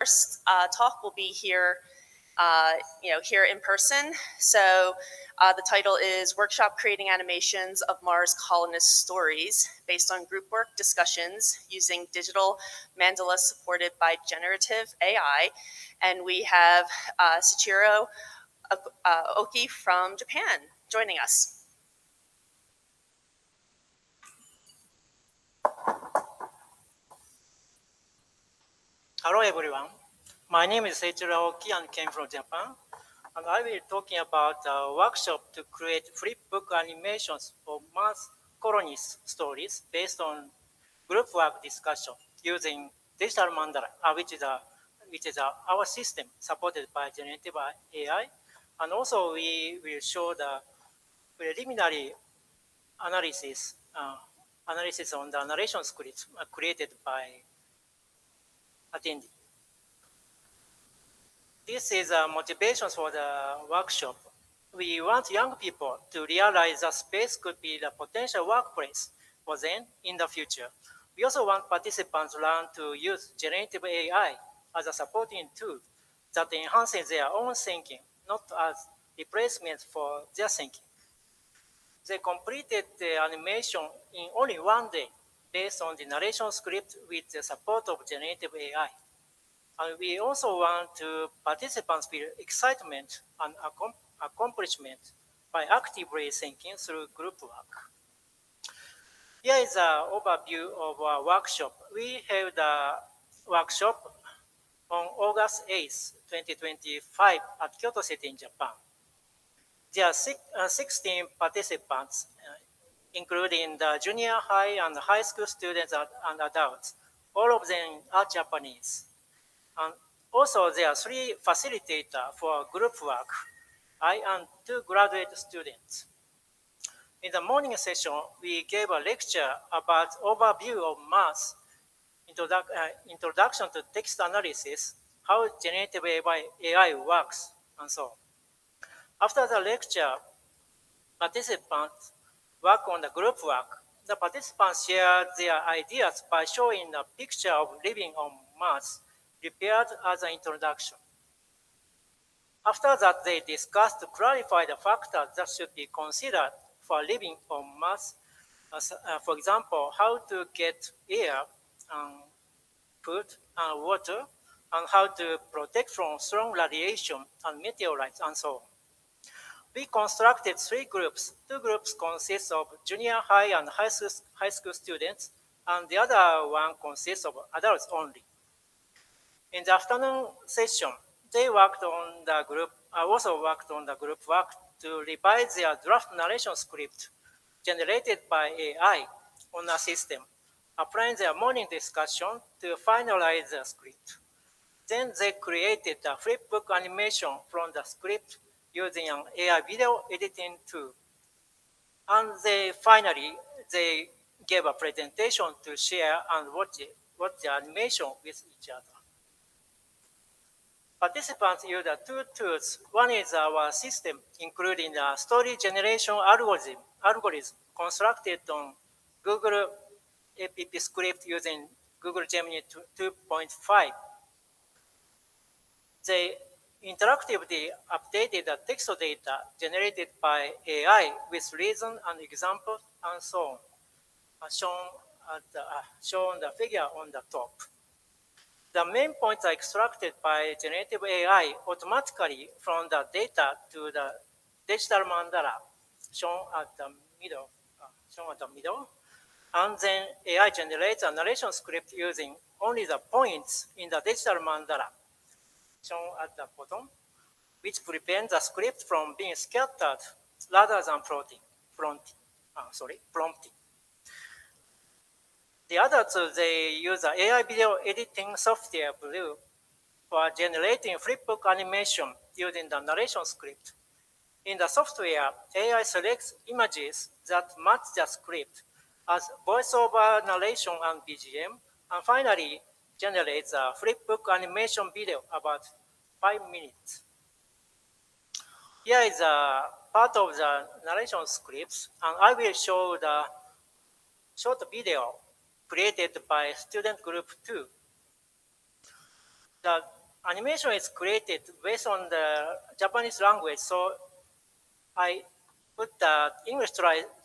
first talk will be here, here in person. So the title is Workshop Creating Animations of Mars Colonist Stories, based on group work discussions using digital Mandala supported by generative AI. And we have Seiichiro Aoki from Japan joining us. Hello everyone. My name is Seiichiro Aoki and came from Japan. And I will be talking about a workshop to create flipbook animations for Mars colonists stories based on group work discussion using digital mandala, which is our system supported by generative AI. And also we will show the preliminary analysis on the narration scripts created by attendee. This is a motivation for the workshop. We want young people to realize that space could be the potential workplace for them in the future. We also want participants to learn to use generative AI as a supporting tool that enhances their own thinking, not as replacement for their thinking. They completed the animation in only one day based on the narration script with the support of generative AI. And we also want to participants feel excitement and accomplishment by actively thinking through group work. Here is an overview of our workshop. We held a workshop on August 8th, 2025 at Kyoto City in Japan. There are 16 participants, including the junior high and high school students and adults. All of them are Japanese. And also, there are 3 facilitators for group work, I and 2 graduate students. In the morning session, we gave a lecture about overview of Mars, introduction to text analysis, how generative AI works, and so on. After the lecture, participants work on the group work. The participants share their ideas by showing a picture of living on Mars prepared as an introduction. After that, they discussed to clarify the factors that should be considered for living on Mars. For example, how to get air, food, and water, and how to protect from strong radiation and meteorites, and so on. We constructed 3 groups. 2 groups consist of junior high and high school students, and the other one consists of adults only. In the afternoon session, they also worked on the group work to revise their draft narration script generated by AI on a system, applying their morning discussion to finalize the script. Then they created a flipbook animation from the script using an AI video editing tool. And finally, they gave a presentation to share and watch the animation with each other. Participants use 2 tools. One is our system, including the story generation algorithm constructed on Google App Script using Google Gemini 2.5. They interactively updated the text data generated by AI with reason and examples and so on, shown the figure on the top. The main points are extracted by generative AI automatically from the data to the digital mandala, shown at the middle. And then AI generates a narration script using only the points in the digital mandala, shown at the bottom, which prevents the script from being scattered rather than prompting. The other two, they use the AI video editing software Blue for generating flipbook animation using the narration script. In the software, AI selects images that match the script as voiceover narration and BGM, and finally generates a flipbook animation video about 5 minutes. Here is a part of the narration scripts, and I will show the short video created by student group 2. the animation is created based on the Japanese language, so I put the English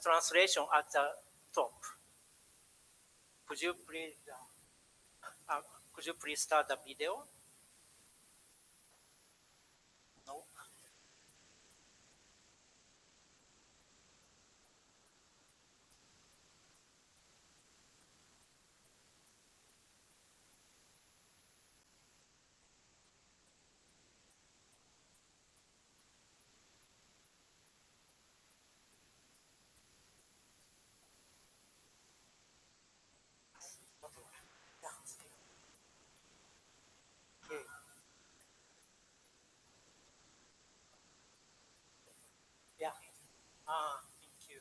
translation at the top. Could you please, uh, could you please start the video? No. Okay. Yeah. Thank you.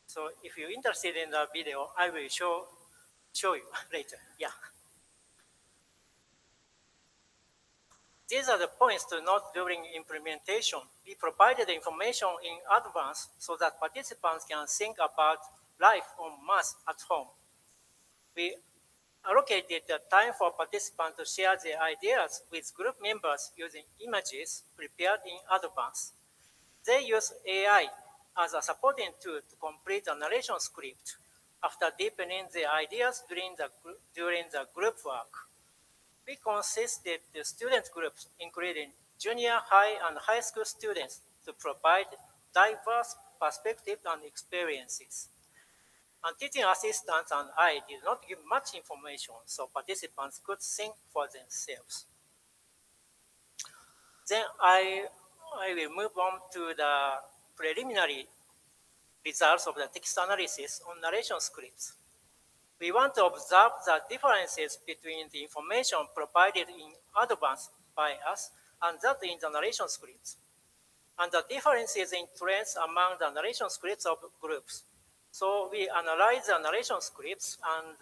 So if you're interested in the video, I will show you later. Yeah. These are the points to note during implementation. We provided the information in advance so that participants can think about life on Mars at home. We allocated the time for participants to share their ideas with group members using images prepared in advance. They use AI as a supporting tool to complete the narration script after deepening their ideas during the group work. We consisted the student groups, including junior high and high school students, to provide diverse perspectives and experiences. And teaching assistants and I did not give much information, so participants could think for themselves. Then I will move on to the preliminary results of the text analysis on narration scripts. We want to observe the differences between the information provided in advance by us and that in the narration scripts, and the differences in trends among the narration scripts of groups. So we analyze the narration scripts and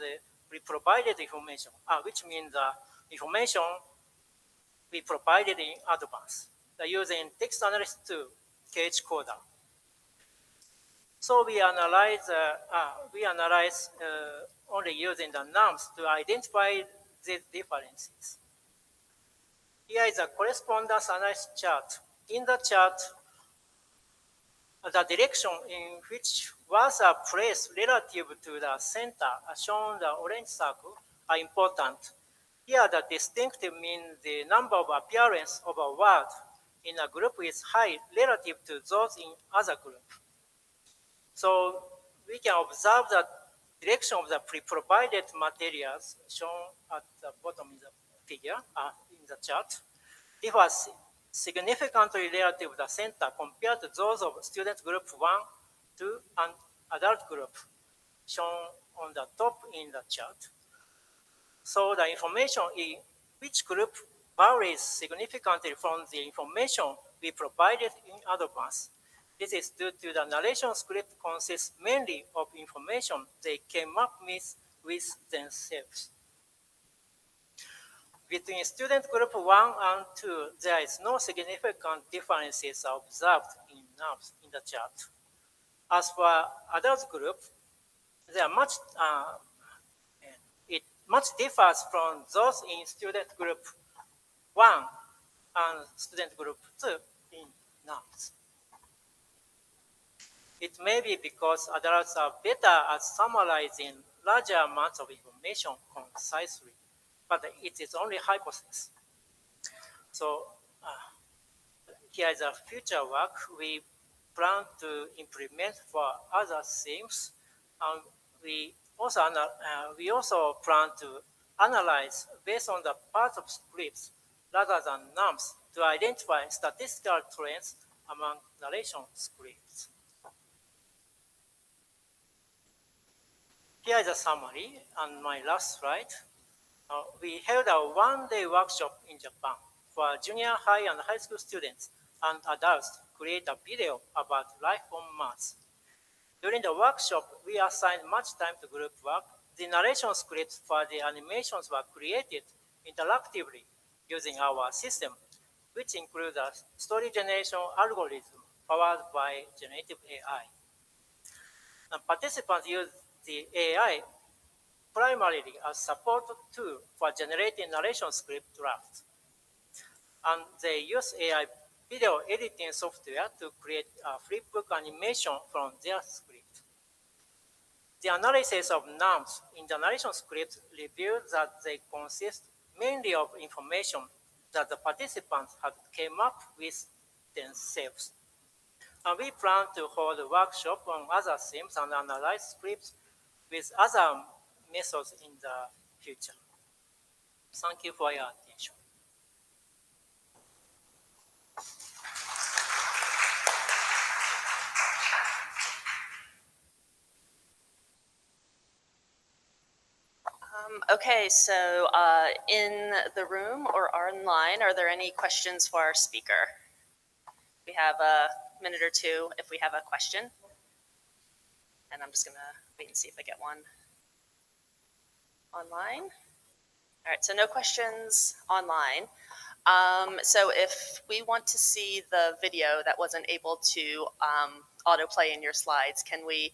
we provided information, which means the information we provided in advance using text analysis tool, KH Coder. So we analyze only using the nums to identify these differences. Here is a correspondence analysis chart. In the chart, the direction in which words are placed relative to the center, as shown in the orange circle, are important. Here, the distinctive means the number of appearance of a word in a group is high relative to those in other group. So we can observe the direction of the pre-provided materials shown at the bottom of the figure, in the chart, differs significantly relative to the center compared to those of student group 1, 2, and adult group shown on the top in the chart. So the information in which group varies significantly from the information we provided in advance. This is due to the narration script consists mainly of information they came up with themselves. Between student group 1 and 2, there is no significant differences observed in NUMs in the chart. As for adult group, there are it much differs from those in student group 1 and student group 2 in NUMs. It may be because adults are better at summarizing larger amounts of information concisely, but it is only hypothesis. So here is a future work we plan to implement for other themes, and we also plan to analyze based on the parts of scripts rather than nums to identify statistical trends among narration scripts. Here is a summary on my last slide. We held a one-day workshop in Japan for junior high and high school students and adults to create a video about life on Mars. During the workshop, we assigned much time to group work. The narration scripts for the animations were created interactively using our system, which includes a story generation algorithm powered by generative AI. And participants used the AI primarily a support tool for generating narration script drafts. And they use AI video editing software to create a flipbook animation from their script. The analysis of nouns in the narration script revealed that they consist mainly of information that the participants had came up with themselves. And we plan to hold a workshop on other themes and analyze scripts with other methods in the future. Thank you for your attention. Okay, so in the room or online, are there any questions for our speaker? We have a minute or two if we have a question. And I'm just going to wait and see if I get one online. All right, so no questions online. So if we want to see the video that wasn't able to autoplay in your slides, can we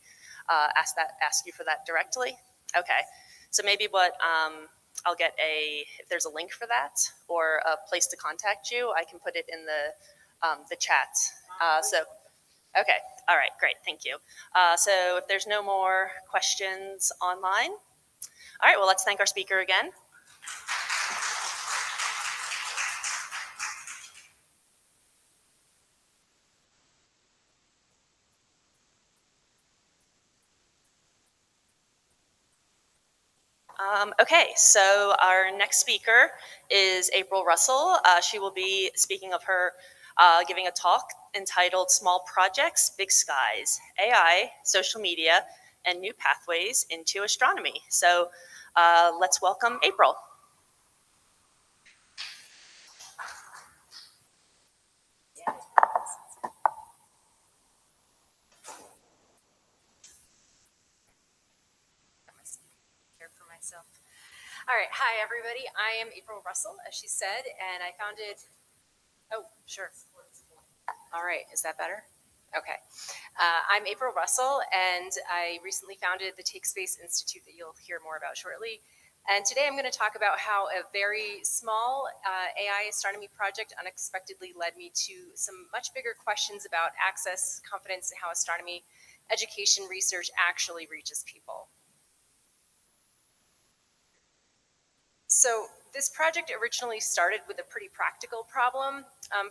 ask you for that directly? Okay, so maybe what I'll get if there's a link for that or a place to contact you, I can put it in the chat. Okay, all right, great, thank you. So if there's no more questions online, all right, well, let's thank our speaker again. Okay, so our next speaker is April Russell. She will be speaking of her, giving a talk entitled Small Projects, Big Skies, AI, Social Media, and New Pathways into Astronomy. So let's welcome April. All right, hi everybody. I am April Russell, as she said, and I founded, oh, sure. All right, is that better? Okay. I'm April Russell, and I recently founded the Take Space Institute that you'll hear more about shortly. And today I'm going to talk about how a very small AI astronomy project unexpectedly led me to some much bigger questions about access, confidence, and how astronomy education research actually reaches people. So this project originally started with a pretty practical problem.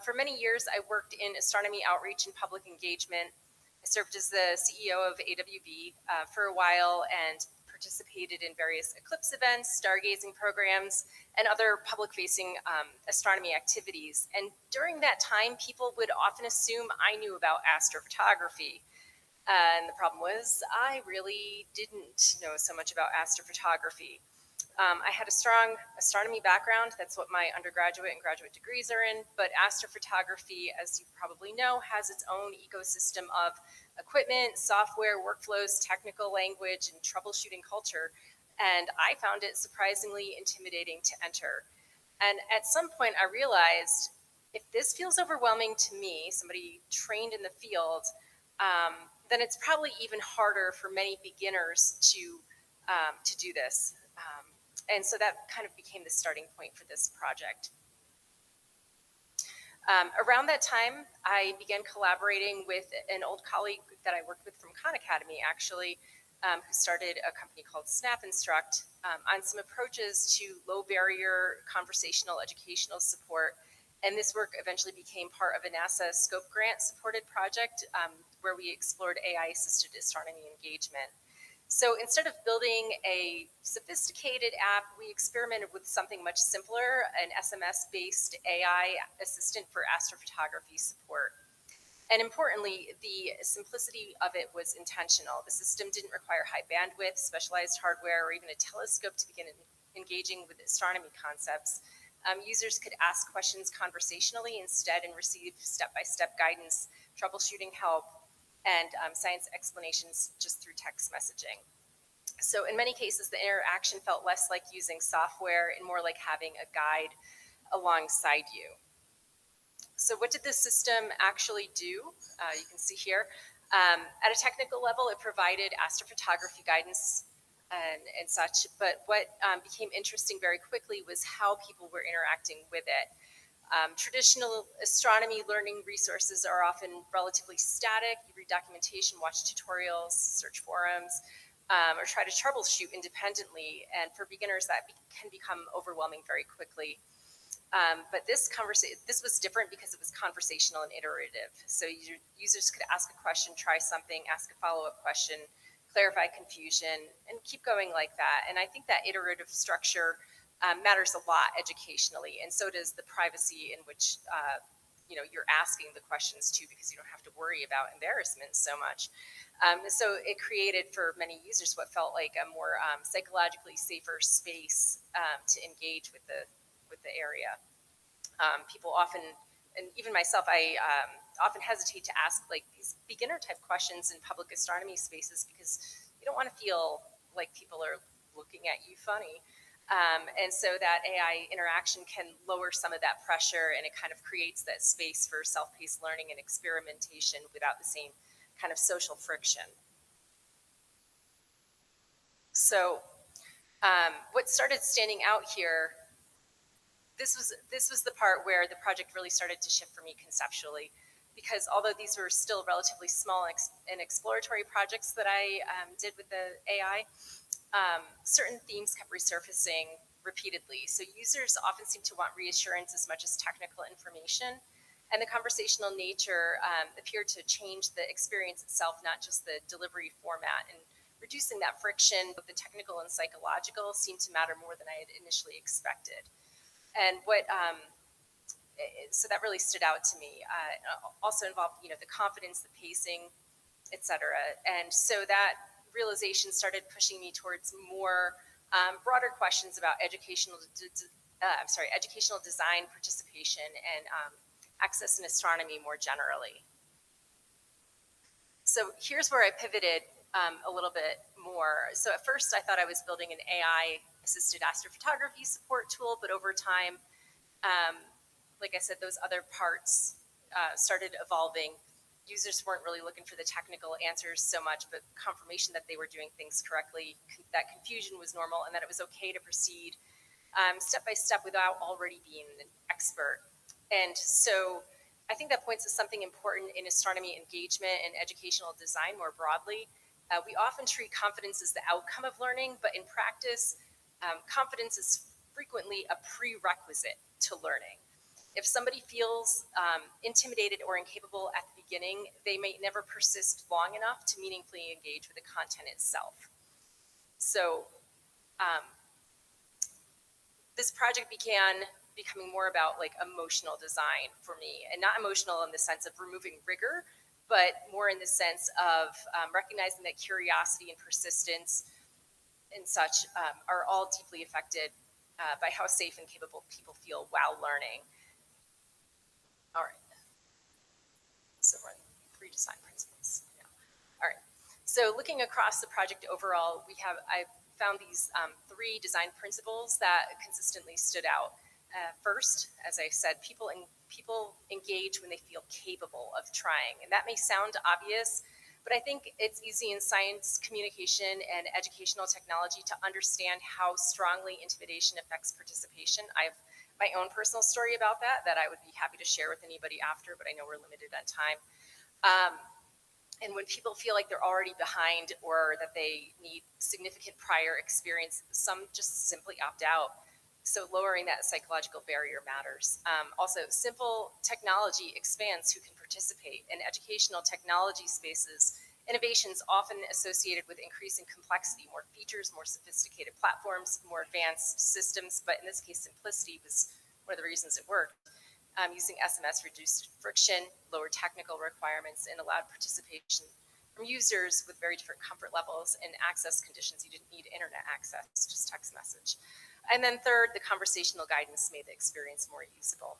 For many years, I worked in astronomy outreach and public engagement. I served as the CEO of AWB for a while and participated in various eclipse events, stargazing programs, and other public-facing astronomy activities. And during that time, people would often assume I knew about astrophotography. And the problem was I really didn't know so much about astrophotography. I had a strong astronomy background. That's what my undergraduate and graduate degrees are in. But astrophotography, as you probably know, has its own ecosystem of equipment, software, workflows, technical language, and troubleshooting culture. And I found it surprisingly intimidating to enter. And at some point, I realized if this feels overwhelming to me, somebody trained in the field, then it's probably even harder for many beginners to do this. And so that kind of became the starting point for this project. Around that time, I began collaborating with an old colleague that I worked with from Khan Academy, actually, who started a company called Snap Instruct on some approaches to low barrier conversational educational support. And this work eventually became part of a NASA Scope Grant supported project where we explored AI-assisted astronomy engagement. So instead of building a sophisticated app, we experimented with something much simpler, an SMS-based AI assistant for astrophotography support. And importantly, the simplicity of it was intentional. The system didn't require high bandwidth, specialized hardware, or even a telescope to begin engaging with astronomy concepts. Users could ask questions conversationally instead and receive step-by-step guidance, troubleshooting help, and science explanations just through text messaging. So in many cases, the interaction felt less like using software and more like having a guide alongside you. So what did this system actually do? You can see here. At a technical level, it provided astrophotography guidance and such. But what became interesting very quickly was how people were interacting with it. Traditional astronomy learning resources are often relatively static. You read documentation, watch tutorials, search forums, or try to troubleshoot independently. And for beginners, that can become overwhelming very quickly. But this was different because it was conversational and iterative. So users could ask a question, try something, ask a follow-up question, clarify confusion, and keep going like that. And I think that iterative structure matters a lot educationally, and so does the privacy in which you're asking the questions to, because you don't have to worry about embarrassment so much. So it created for many users what felt like a more psychologically safer space to engage with the area. People often, and even myself, I often hesitate to ask like these beginner type questions in public astronomy spaces because you don't want to feel like people are looking at you funny. And so that AI interaction can lower some of that pressure, and it kind of creates that space for self-paced learning and experimentation without the same kind of social friction. So what started standing out here, this was the part where the project really started to shift for me conceptually, because although these were still relatively small and exploratory projects that I did with the AI, certain themes kept resurfacing repeatedly. So users often seem to want reassurance as much as technical information, and the conversational nature appeared to change the experience itself, not just the delivery format. And reducing that friction, both the technical and psychological, seemed to matter more than I had initially expected. And so that really stood out to me. Also involved, the confidence, the pacing, etc. And so that realization started pushing me towards more broader questions about educational design, participation, and access in astronomy more generally. So here's where I pivoted a little bit more. So at first I thought I was building an AI-assisted astrophotography support tool, but over time, like I said, those other parts started evolving. Users weren't really looking for the technical answers so much, but confirmation that they were doing things correctly, that confusion was normal, and that it was okay to proceed step by step without already being an expert. And so I think that points to something important in astronomy engagement and educational design more broadly. We often treat confidence as the outcome of learning, but in practice, confidence is frequently a prerequisite to learning. If somebody feels intimidated or incapable at the beginning, they may never persist long enough to meaningfully engage with the content itself. So this project began becoming more about like emotional design for me, and not emotional in the sense of removing rigor, but more in the sense of recognizing that curiosity and persistence and such are all deeply affected by how safe and capable people feel while learning. All right. So we're on 3 design principles. Yeah. All right. So looking across the project overall, I found these 3 design principles that consistently stood out. First, as I said, people engage when they feel capable of trying. And that may sound obvious, but I think it's easy in science, communication, and educational technology to understand how strongly intimidation affects participation. I have my own personal story about that I would be happy to share with anybody after, but I know we're limited on time. And when people feel like they're already behind or that they need significant prior experience, some just simply opt out. So lowering that psychological barrier matters. Also, simple technology expands who can participate. In educational technology spaces, innovations often associated with increasing complexity, more features, more sophisticated platforms, more advanced systems, but in this case, simplicity was one of the reasons it worked. Using SMS reduced friction, lowered technical requirements, and allowed participation from users with very different comfort levels and access conditions. You didn't need internet access, just text message. And then third, the conversational guidance made the experience more usable.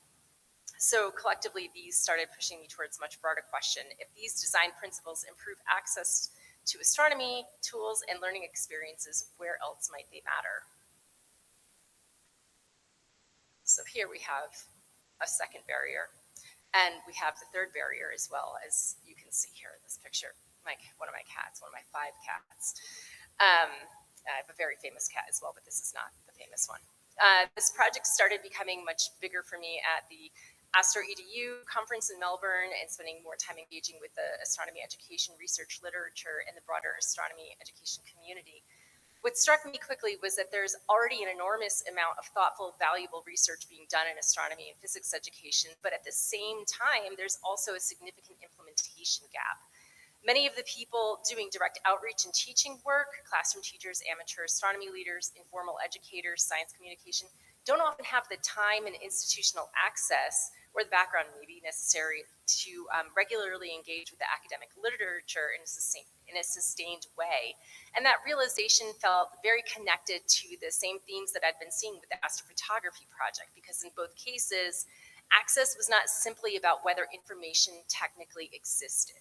So collectively, these started pushing me towards a much broader question. If these design principles improve access to astronomy, tools, and learning experiences, where else might they matter? So here we have a second barrier. And we have the third barrier as well, as you can see here in this picture. One of my cats, one of my 5 cats. I have a very famous cat as well, but this is not the famous one. This project started becoming much bigger for me at the Astro EDU conference in Melbourne and spending more time engaging with the astronomy education research literature and the broader astronomy education community. What struck me quickly was that there's already an enormous amount of thoughtful, valuable research being done in astronomy and physics education, but at the same time, there's also a significant implementation gap. Many of the people doing direct outreach and teaching work, classroom teachers, amateur astronomy leaders, informal educators, science communication, don't often have the time and institutional access or the background maybe necessary to regularly engage with the academic literature in a sustained way. And that realization felt very connected to the same themes that I'd been seeing with the astrophotography project, because in both cases, access was not simply about whether information technically existed.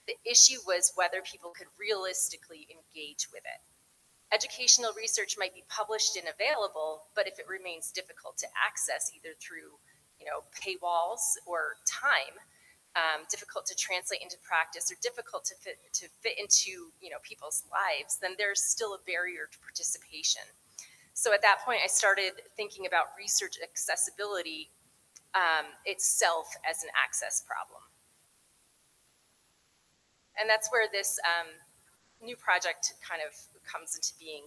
The issue was whether people could realistically engage with it. Educational research might be published and available, but if it remains difficult to access either through paywalls or time, difficult to translate into practice or difficult to fit into people's lives, then there's still a barrier to participation. So at that point, I started thinking about research accessibility itself as an access problem. And that's where this new project kind of comes into being.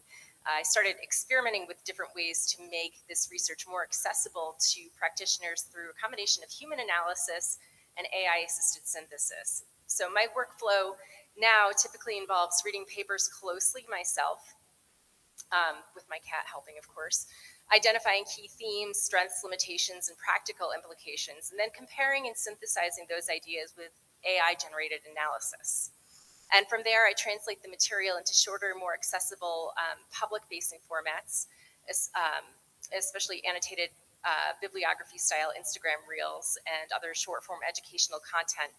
I started experimenting with different ways to make this research more accessible to practitioners through a combination of human analysis and AI-assisted synthesis. So my workflow now typically involves reading papers closely myself, with my cat helping, of course, identifying key themes, strengths, limitations, and practical implications, and then comparing and synthesizing those ideas with AI-generated analysis. And from there, I translate the material into shorter, more accessible, public-facing formats, especially annotated bibliography-style Instagram reels and other short-form educational content,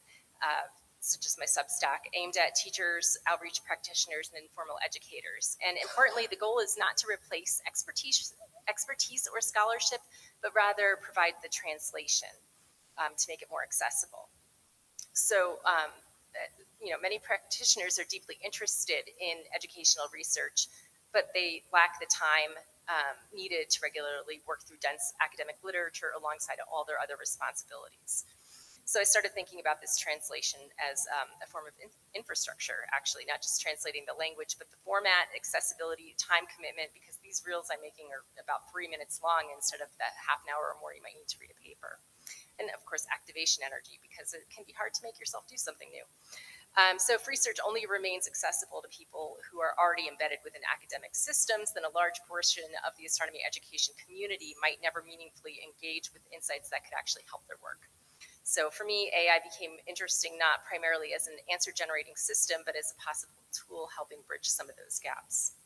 such as my Substack, aimed at teachers, outreach practitioners, and informal educators. And importantly, the goal is not to replace expertise or scholarship, but rather provide the translation to make it more accessible. So, many practitioners are deeply interested in educational research, but they lack the time needed to regularly work through dense academic literature alongside all their other responsibilities. So I started thinking about this translation as a form of infrastructure, actually, not just translating the language, but the format, accessibility, time commitment, because these reels I'm making are about 3 minutes long instead of that half an hour or more you might need to read a paper. And of course, activation energy, because it can be hard to make yourself do something new. So if research only remains accessible to people who are already embedded within academic systems, then a large portion of the astronomy education community might never meaningfully engage with insights that could actually help their work. So for me, AI became interesting not primarily as an answer-generating system, but as a possible tool helping bridge some of those gaps.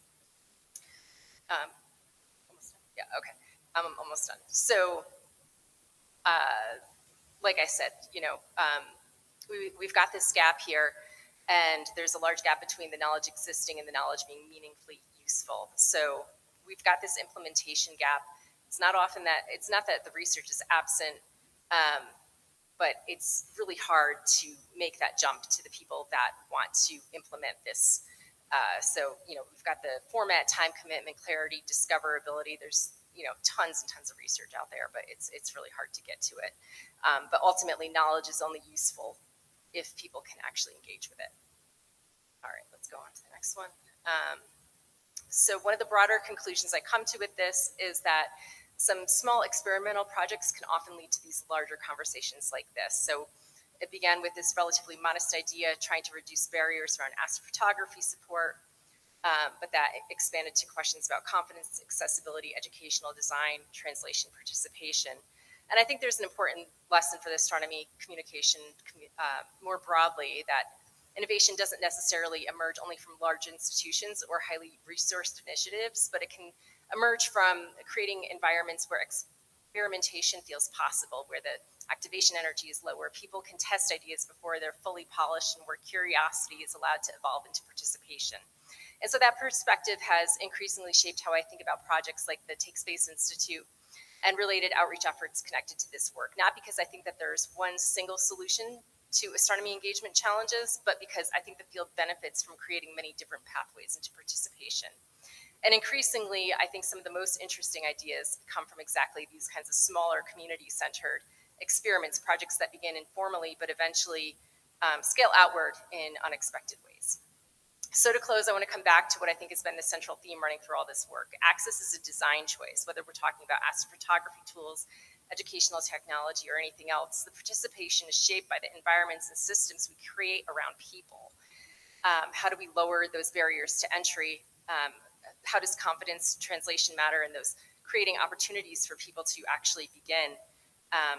Almost done? Yeah, okay. I'm almost done. So, like I said, we've got this gap here, and there's a large gap between the knowledge existing and the knowledge being meaningfully useful. So we've got this implementation gap. It's not that the research is absent, but it's really hard to make that jump to the people that want to implement this. So we've got the format, time commitment, clarity, discoverability. There's tons and tons of research out there, but it's really hard to get to it. But ultimately, knowledge is only useful if people can actually engage with it. All right, let's go on to the next one. So one of the broader conclusions I come to with this is that some small experimental projects can often lead to these larger conversations like this. So it began with this relatively modest idea, trying to reduce barriers around astrophotography support, but that expanded to questions about confidence, accessibility, educational design, translation, participation. And I think there's an important lesson for the astronomy communication more broadly, that innovation doesn't necessarily emerge only from large institutions or highly resourced initiatives, but it can emerge from creating environments where experimentation feels possible, where the activation energy is low, where people can test ideas before they're fully polished, and where curiosity is allowed to evolve into participation. And so that perspective has increasingly shaped how I think about projects like the Take Space Institute and related outreach efforts connected to this work, not because I think that there's one single solution to astronomy engagement challenges, but because I think the field benefits from creating many different pathways into participation. And increasingly, I think some of the most interesting ideas come from exactly these kinds of smaller community-centered experiments, projects that begin informally but eventually scale outward in unexpected ways. So to close, I want to come back to what I think has been the central theme running through all this work. Access is a design choice, whether we're talking about astrophotography tools, educational technology, or anything else. The participation is shaped by the environments and systems we create around people. How do we lower those barriers to entry? How does confidence translation matter in those creating opportunities for people to actually begin?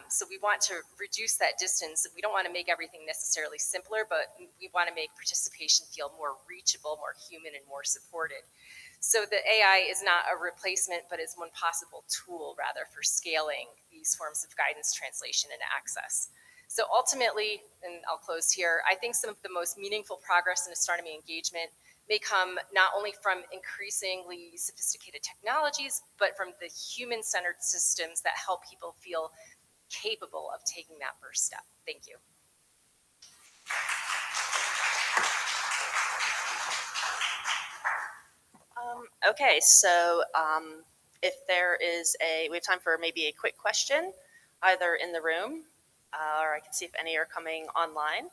So we want to reduce that distance. We don't want to make everything necessarily simpler, but we want to make participation feel more reachable, more human, and more supported. So the AI is not a replacement, but is one possible tool, rather, for scaling these forms of guidance, translation, and access. So ultimately, and I'll close here, I think some of the most meaningful progress in astronomy engagement may come not only from increasingly sophisticated technologies, but from the human-centered systems that help people feel capable of taking that first step. Thank you. Okay, so if there is we have time for maybe a quick question, either in the room, or I can see if any are coming online.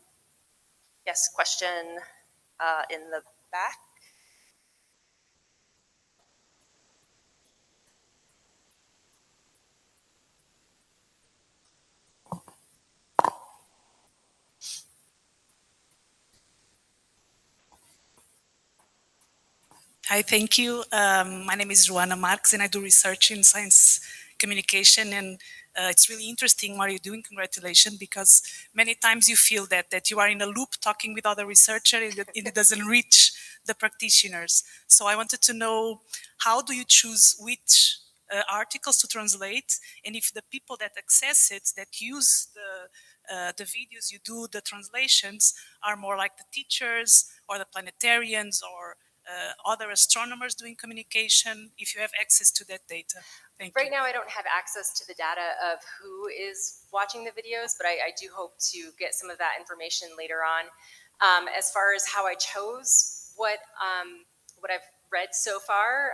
Yes, question in the back. Hi, thank you. My name is Joana Marques, and I do research in science communication, and it's really interesting what you're doing. Congratulations, because many times you feel that you are in a loop talking with other researchers and it doesn't reach the practitioners. So I wanted to know, how do you choose which articles to translate, and if the people that access it, that use the videos you do, the translations, are more like the teachers or the planetarians or other astronomers doing communication, if you have access to that data? Thank you. Right now, I don't have access to the data of who is watching the videos, but I do hope to get some of that information later on. As far as how I chose what I've read so far,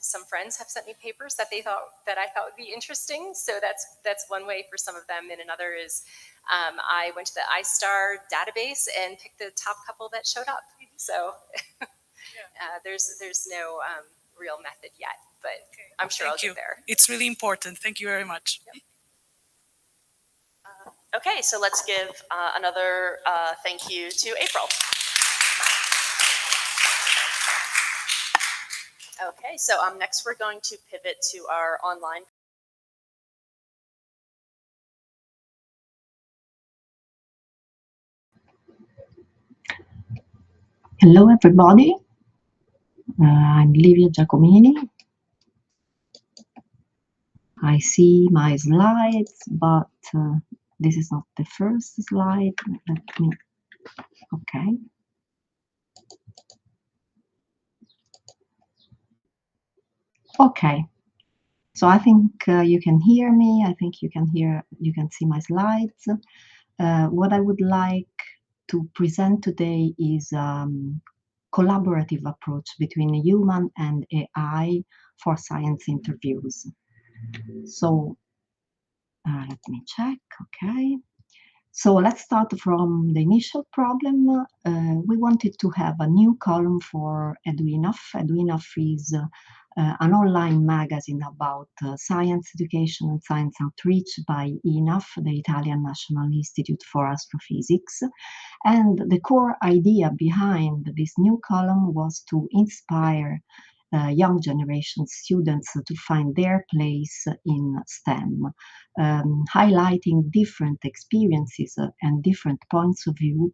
some friends have sent me papers that I thought would be interesting. So that's one way for some of them, and another is I went to the iStar database and picked the top couple that showed up. So. There's no real method yet, but okay. I'm sure I'll get there. It's really important. Thank you very much. Yep. Okay, so let's give another thank you to April. Okay, so next we're going to pivot to our online. Hello, everybody. I'm Livia Giacomini. I see my slides, but this is not the first slide. Okay. Okay. So I think you can hear me. I think you can see my slides. What I would like to present today is collaborative approach between human and AI for science interviews. So let me check. Okay. So let's start from the initial problem. We wanted to have a new column for EduEnough. EduEnough is an online magazine about science education and science outreach by ENOUGH, the Italian National Institute for Astrophysics. And the core idea behind this new column was to inspire young generation students to find their place in STEM, highlighting different experiences and different points of view,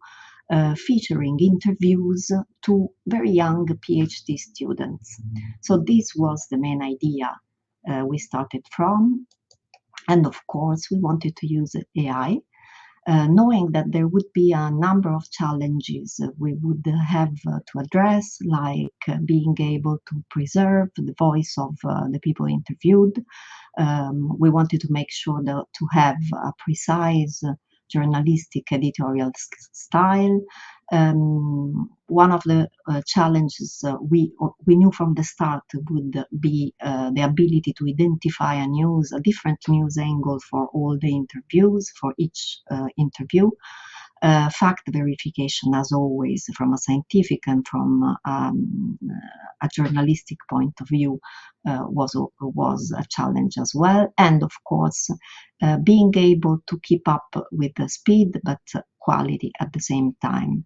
featuring interviews to very young PhD students. So this was the main idea we started from. And of course, we wanted to use AI. Knowing that there would be a number of challenges we would have to address, like being able to preserve the voice of the people interviewed. We wanted to make sure to have a precise journalistic editorial style. One of the challenges we knew from the start would be the ability to identify a different news angle for all the interviews, for each interview. Fact verification, as always, from a scientific and from a journalistic point of view, was a challenge as well. And of course, being able to keep up with the speed but quality at the same time.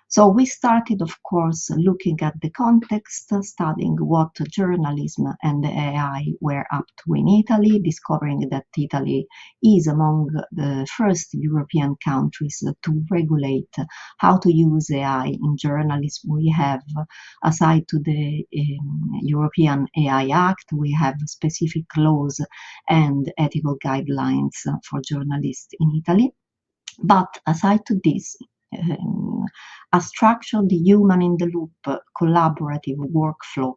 So we started, of course, looking at the context, studying what journalism and the AI were up to in Italy, discovering that Italy is among the first European countries to regulate how to use AI in journalism. We have, aside to the European AI Act, we have specific laws and ethical guidelines for journalists in Italy. But aside to this, a structured human in the loop collaborative workflow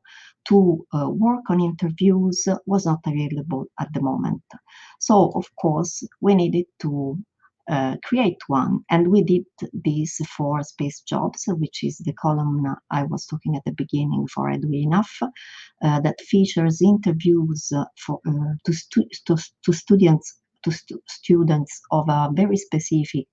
to work on interviews was not available at the moment. So, of course, we needed to create one, and we did this for Space Jobs, which is the column I was talking at the beginning for Edwy Enough, that features interviews to students of a very specific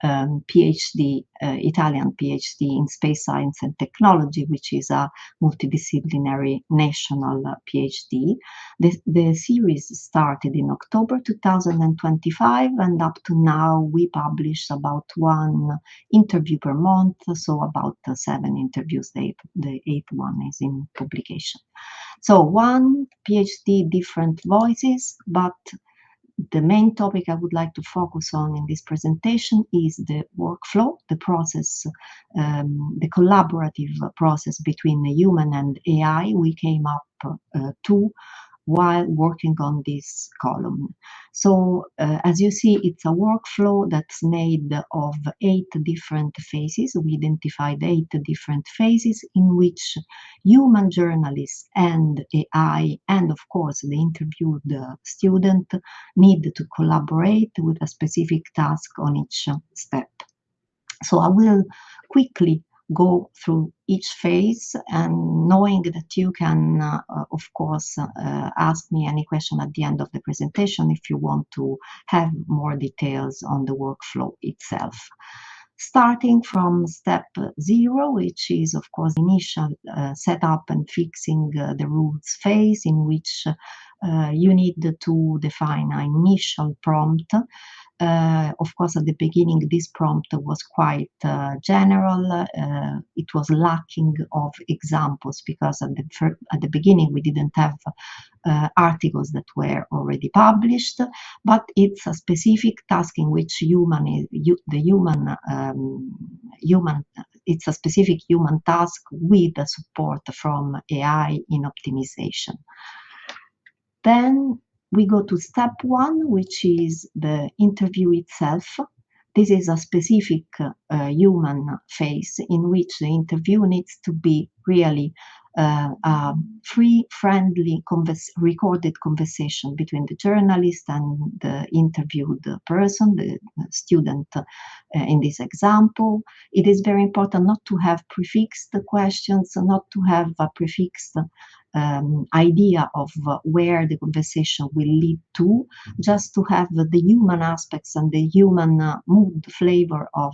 PhD, Italian PhD in space science and technology, which is a multidisciplinary national PhD. The series started in October 2025, and up to now we publish about one interview per month, so about 7 interviews. The 8th one is in publication. So one PhD, different voices, but the main topic I would like to focus on in this presentation is the workflow, the process, the collaborative process between the human and AI we came up to while working on this column. So as you see, it's a workflow that's made of 8 different phases. We identified 8 different phases in which human journalists and AI, and of course the interviewed student, need to collaborate with a specific task on each step. So I will quickly go through each phase, and knowing that you can, of course, ask me any question at the end of the presentation if you want to have more details on the workflow itself. Starting from step 0, which is, of course, initial setup and fixing the rules phase, in which you need to define an initial prompt. Of course, at the beginning, this prompt was quite general. It was lacking of examples because at the beginning we didn't have articles that were already published, but it's a specific task in which it's a specific human task with the support from AI in optimization. Then we go to step 1, which is the interview itself. This is a specific human phase in which the interview needs to be really a free, friendly, recorded conversation between the journalist and the interviewed person, the student in this example. It is very important not to have prefixed questions, not to have a prefixed idea of where the conversation will lead to, just to have the human aspects and the human mood, flavor of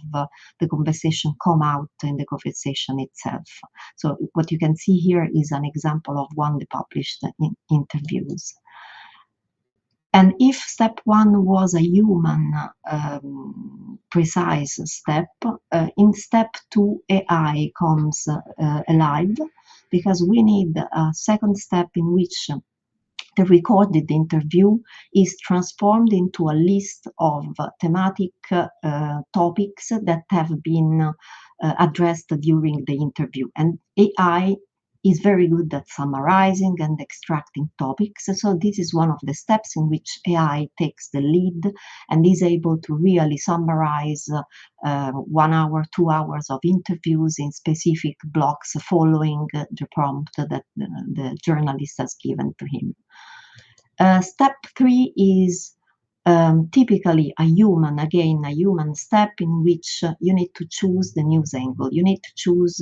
the conversation come out in the conversation itself. So what you can see here is an example of one of the published interviews. And if step 1 was a human precise step, in step 2 AI comes alive, because we need a second step in which the recorded interview is transformed into a list of thematic topics that have been addressed during the interview. And AI is very good at summarizing and extracting topics. So this is one of the steps in which AI takes the lead and is able to really summarize 1 hour, 2 hours of interviews in specific blocks following the prompt that the journalist has given to him. Step 3 is typically a human step in which you need to choose the news angle. You need to choose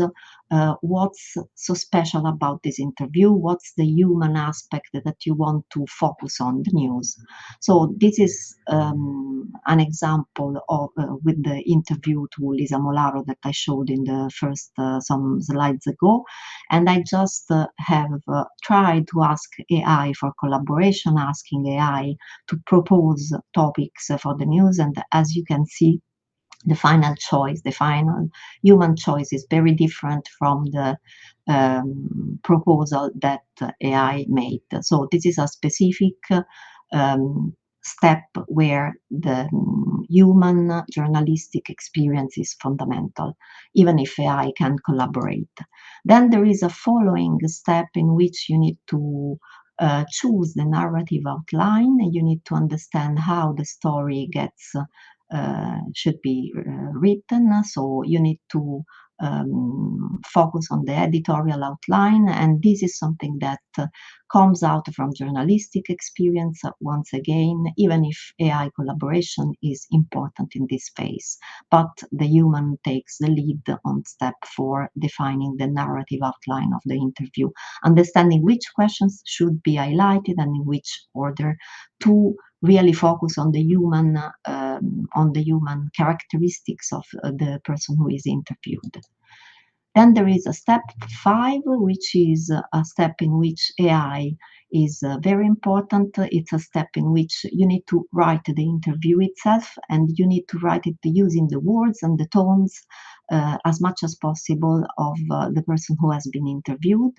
what's so special about this interview, what's the human aspect that you want to focus on the news. So this is an example of with the interview to Lisa Molaro that I showed in the first some slides ago. And I just have tried to ask AI for collaboration, asking AI to propose topics for the news. And as you can see, the final choice, the final human choice is very different from the proposal that AI made. So this is a specific step where the human journalistic experience is fundamental, even if AI can collaborate. Then there is a following step in which you need to choose the narrative outline, and you need to understand how the story gets should be written. So you need to focus on the editorial outline, and this is something that comes out from journalistic experience once again, even if AI collaboration is important in this phase. But the human takes the lead on step 4, defining the narrative outline of the interview, understanding which questions should be highlighted and in which order, to really focus on the human characteristics of the person who is interviewed. Then there is a step 5, which is a step in which AI is very important. It's a step in which you need to write the interview itself, and you need to write it using the words and the tones as much as possible of the person who has been interviewed.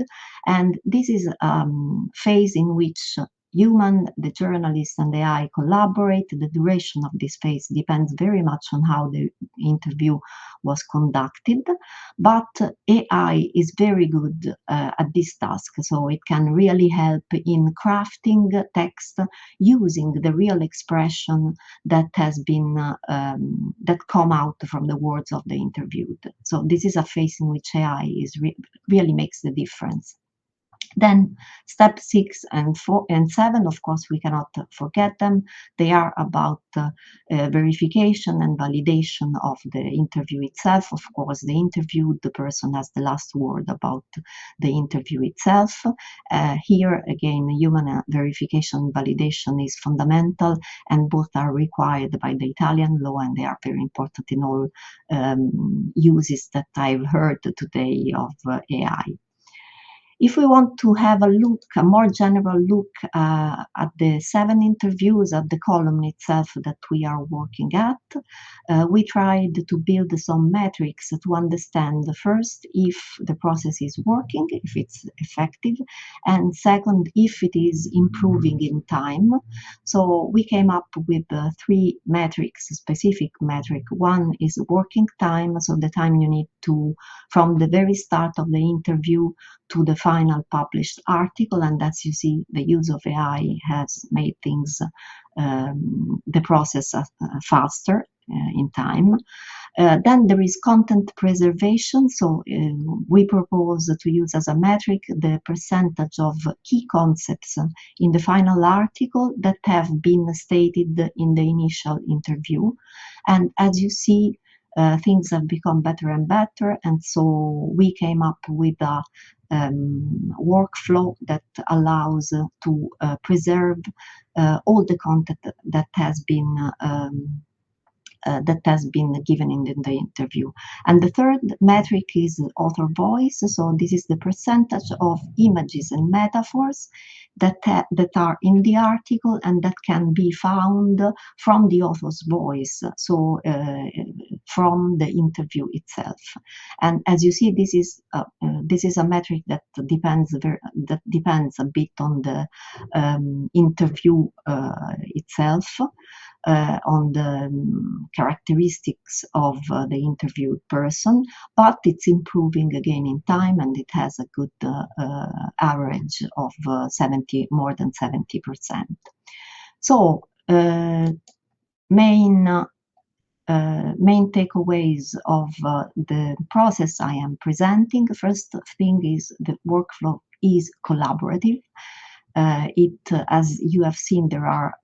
And this is a phase in which human, the journalist, and the AI collaborate. The duration of this phase depends very much on how the interview was conducted, but AI is very good at this task, so it can really help in crafting text using the real expression that has been that come out from the words of the interviewed. So this is a phase in which AI is really makes the difference. Then step 6 and 4 and 7, of course, we cannot forget them. They are about verification and validation of the interview itself. Of course, the interviewed, the person has the last word about the interview itself. Here, again, human verification and validation is fundamental, and both are required by the Italian law, and they are very important in all uses that I've heard today of AI. If we want to have a look, a more general look at the 7 interviews, at the column itself that we are working at, we tried to build some metrics to understand, first, if the process is working, if it's effective, and second, if it is improving in time. So we came up with 3 metrics, specific metric. One is working time, so the time you need to, from the very start of the interview to the final published article, and as you see, the use of AI has made things, the process faster in time. Then there is content preservation, so we propose to use as a metric the percentage of key concepts in the final article that have been stated in the initial interview. And as you see, things have become better and better, and so we came up with a workflow that allows to preserve all the content that has been given in the interview. And the third metric is author voice. So this is the percentage of images and metaphors that are in the article and that can be found from the author's voice, so from the interview itself. And as you see, this is a metric that depends a bit on the interview itself. On the characteristics of the interviewed person, but it's improving again in time, and it has a good average of more than 70%. So main takeaways of the process I am presenting. First thing is the workflow is collaborative. As you have seen, there are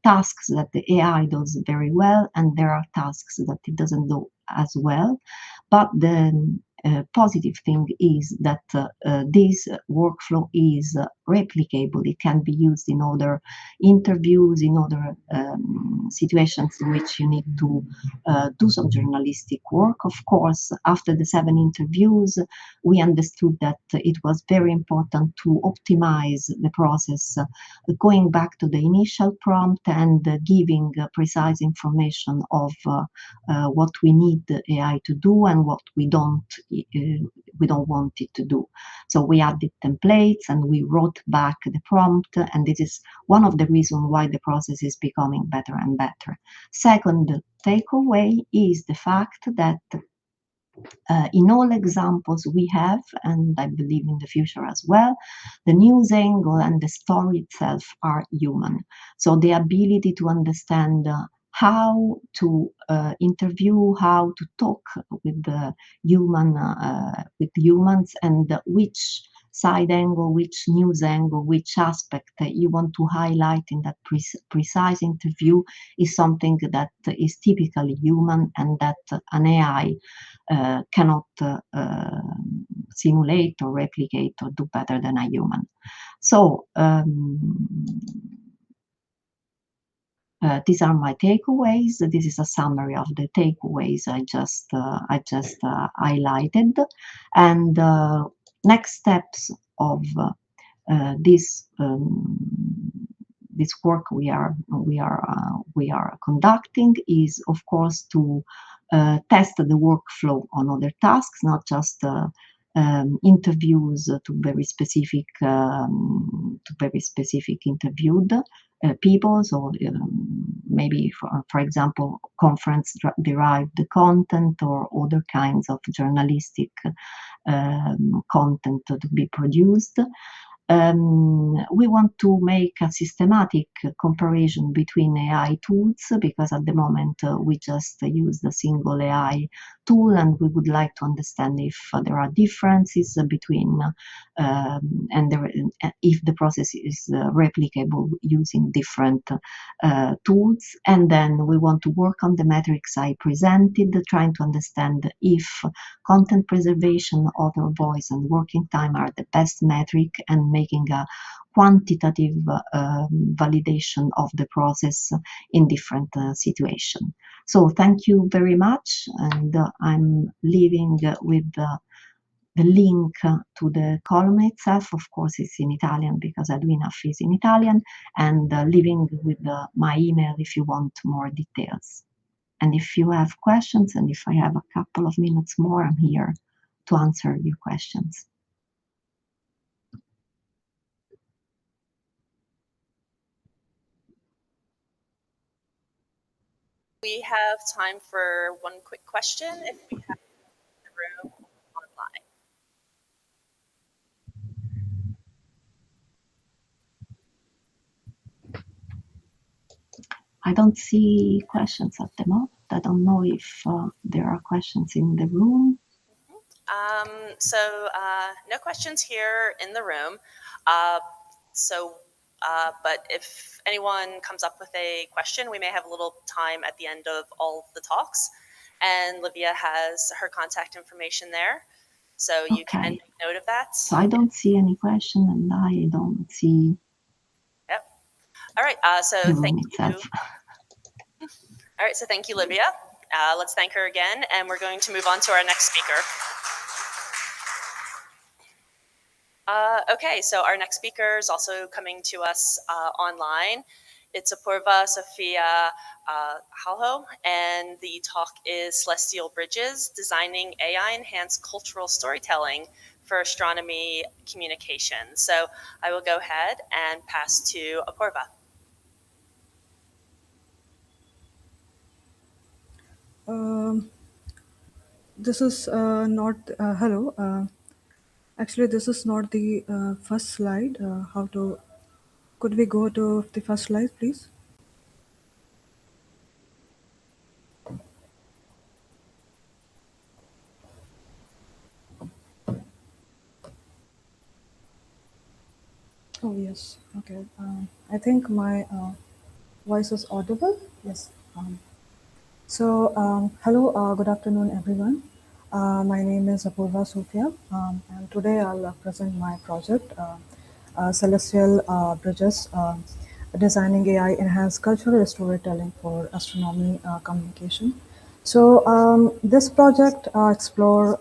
tasks that the AI does very well, and there are tasks that it doesn't do as well. But the positive thing is that this workflow is replicable. It can be used in other interviews, in other situations in which you need to do some journalistic work. Of course, after the 7 interviews, we understood that it was very important to optimize the process, going back to the initial prompt and giving precise information of what we need the AI to do and what we don't want it to do. So we added templates and we wrote back the prompt, and this is one of the reasons why the process is becoming better and better. Second takeaway is the fact that in all examples we have, and I believe in the future as well, the news angle and the story itself are human. So the ability to understand how to interview, how to talk with the with humans, and which side angle, which news angle, which aspect that you want to highlight in that precise interview is something that is typically human and that an AI cannot simulate or replicate or do better than a human. So these are my takeaways. This is a summary of the takeaways I just highlighted. And next steps of this work we are conducting is, of course, to test the workflow on other tasks, not just interviews to very specific interviewed people. So maybe, for example, conference derived content or other kinds of journalistic content to be produced. We want to make a systematic comparison between AI tools, because at the moment we just use the single AI tool, and we would like to understand if there are differences between and if the process is replicable using different tools. And then we want to work on the metrics I presented, trying to understand if content preservation, author voice, and working time are the best metric, and making a quantitative validation of the process in different situations. So thank you very much, and I'm leaving with the link to the column itself. Of course, it's in Italian because Edwina is in Italian, and leaving with my email if you want more details. And if you have questions, and if I have a couple of minutes more, I'm here to answer your questions. We have time for one quick question if we have in the room online. I don't see questions at the moment. I don't know if there are questions in the room. No questions here in the room. But if anyone comes up with a question, we may have a little time at the end of all of the talks. And Livia has her contact information there, so you can make note of that. So I don't see any question, and I don't see. Yep. All right. So thank you. All right. So thank you, Livia. Let's thank her again, and we're going to move on to our next speaker. Okay, so our next speaker is also coming to us online. It's Apoorva Sophia Xalxo, and the talk is Celestial Bridges, Designing AI-Enhanced Cultural Storytelling for Astronomy Communication. So I will go ahead and pass to Apoorva. This is not, hello. Actually, this is not the first slide. Could we go to the first slide, please? Oh, yes. Okay. I think my voice is audible. Yes. Hello, good afternoon, everyone. My name is Apoorva Sophia, and today I'll present my project, Celestial Bridges, Designing AI Enhanced Cultural Storytelling for Astronomy Communication. This project explore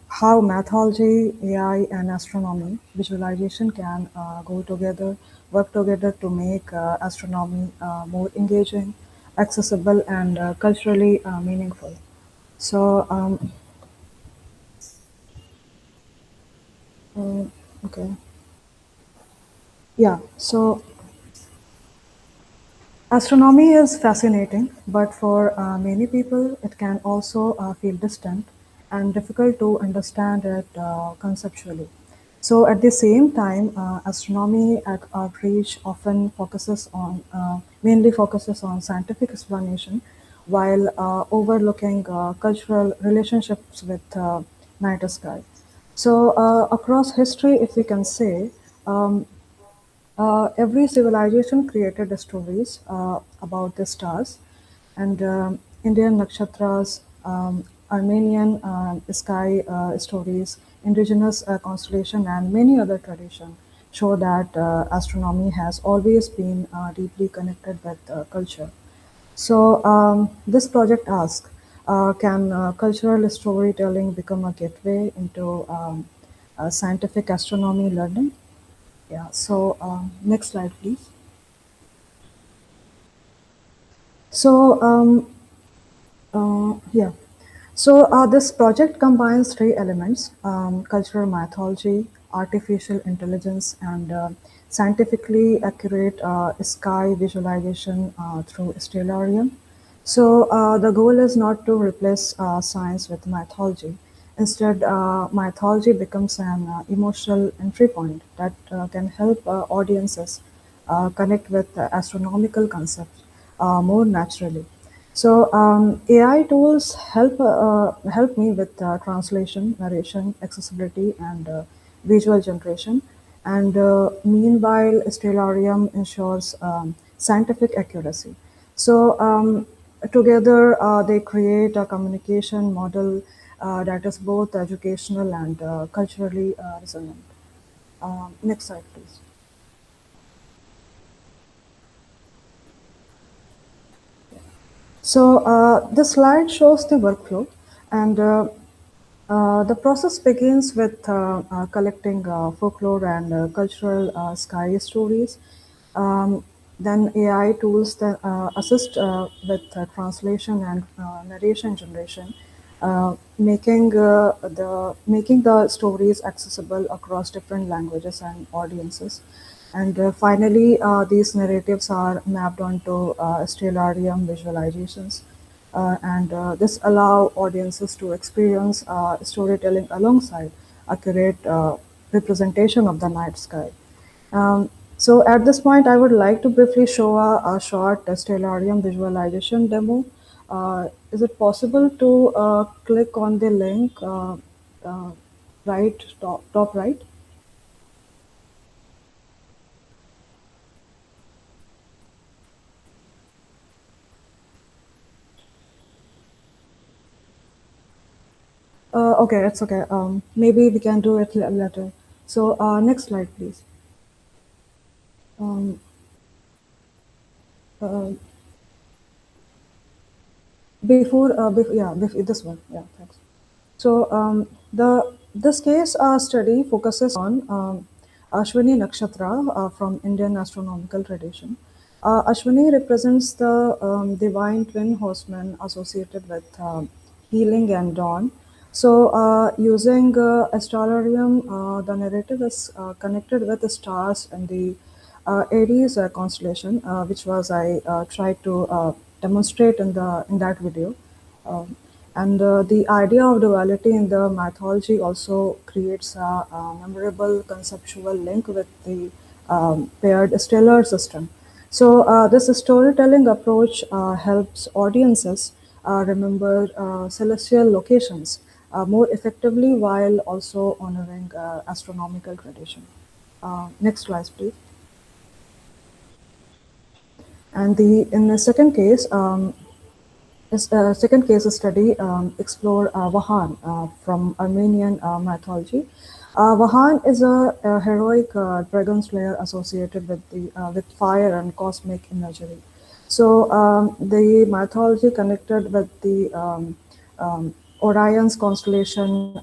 how mathology, AI, and astronomy visualization can go together, work together to make astronomy more engaging, accessible, and culturally meaningful. So, okay, yeah. Astronomy is fascinating, but for many people, it can also feel distant and difficult to understand it conceptually. So, at the same time, astronomy at outreach often mainly focuses on scientific explanation, while overlooking cultural relationships with night sky. Across history, if we can say, every civilization created stories about the stars, and Indian nakshatras, Armenian sky stories, indigenous constellation, and many other traditions show that astronomy has always been deeply connected with culture. This project asks, can cultural storytelling become a gateway into scientific astronomy learning? Yeah. Next slide, please. So, yeah. This project combines three elements: cultural mythology, artificial intelligence, and scientifically accurate sky visualization through stellarium. The goal is not to replace science with mythology. Instead, mythology becomes an emotional entry point that can help audiences connect with astronomical concepts more naturally. AI tools help me with translation, narration, accessibility, and visual generation. And meanwhile, Stellarium ensures scientific accuracy. Together, they create a communication model that is both educational and culturally resonant. Next slide, please. This slide shows the workflow, and the process begins with collecting folklore and cultural sky stories. Um, then AI tools that assist with translation and narration generation, making the stories accessible across different languages and audiences. And finally, these narratives are mapped onto stellarium visualizations, and this allow audiences to experience storytelling alongside accurate representation of the night sky. At this point, I would like to briefly show a short stellarium visualization demo. Is it possible to click on the link uh, right top right? Okay, it's okay. Maybe we can do it later. Next slide, please. Um, uh, this one. Yeah, thanks. The this case study focuses on Ashwini Nakshatra from Indian astronomical tradition. Ashwini represents the divine twin horsemen associated with healing and dawn. Using astrolarium, the narrative is connected with the stars and the Aries constellation, which was I tried to demonstrate in that video. Um, and the idea of duality in the mythology also creates a memorable conceptual link with the paired stellar system. This storytelling approach helps audiences remember celestial locations more effectively while also honoring astronomical tradition. Next slide, please. And in the second case study explore Vahan from Armenian mythology. Vahan is a heroic dragon slayer associated with fire and cosmic imagery. So the mythology connected with the Orion's constellation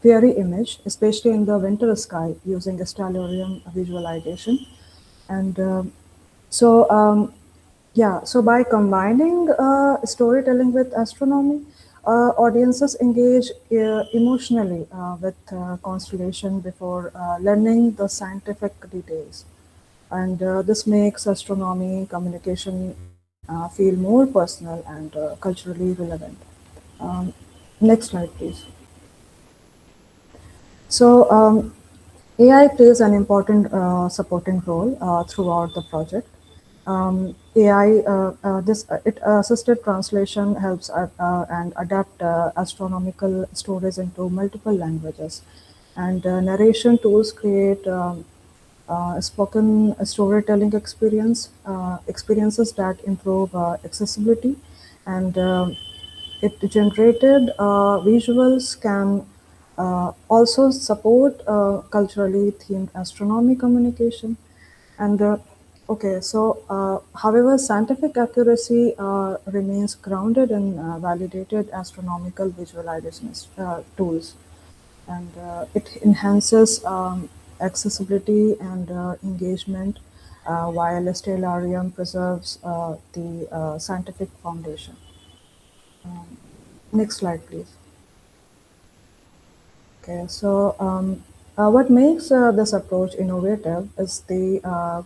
fairy image, especially in the winter sky, using a stellarium visualization. And so yeah, so by combining storytelling with astronomy, audiences engage emotionally with constellation before learning the scientific details. And this makes astronomy communication feel more personal and culturally relevant. Um, Next slide, please. So AI plays an important supporting role throughout the project. AI, it assisted translation helps and adapt astronomical stories into multiple languages, and narration tools create spoken storytelling experiences that improve accessibility, and it generated visuals can also support culturally themed astronomy communication. And okay, so however, scientific accuracy remains grounded in validated astronomical visualization tools, and it enhances accessibility and engagement, while Stellarium preserves the scientific foundation. Next slide, please. Okay, so what makes this approach innovative is the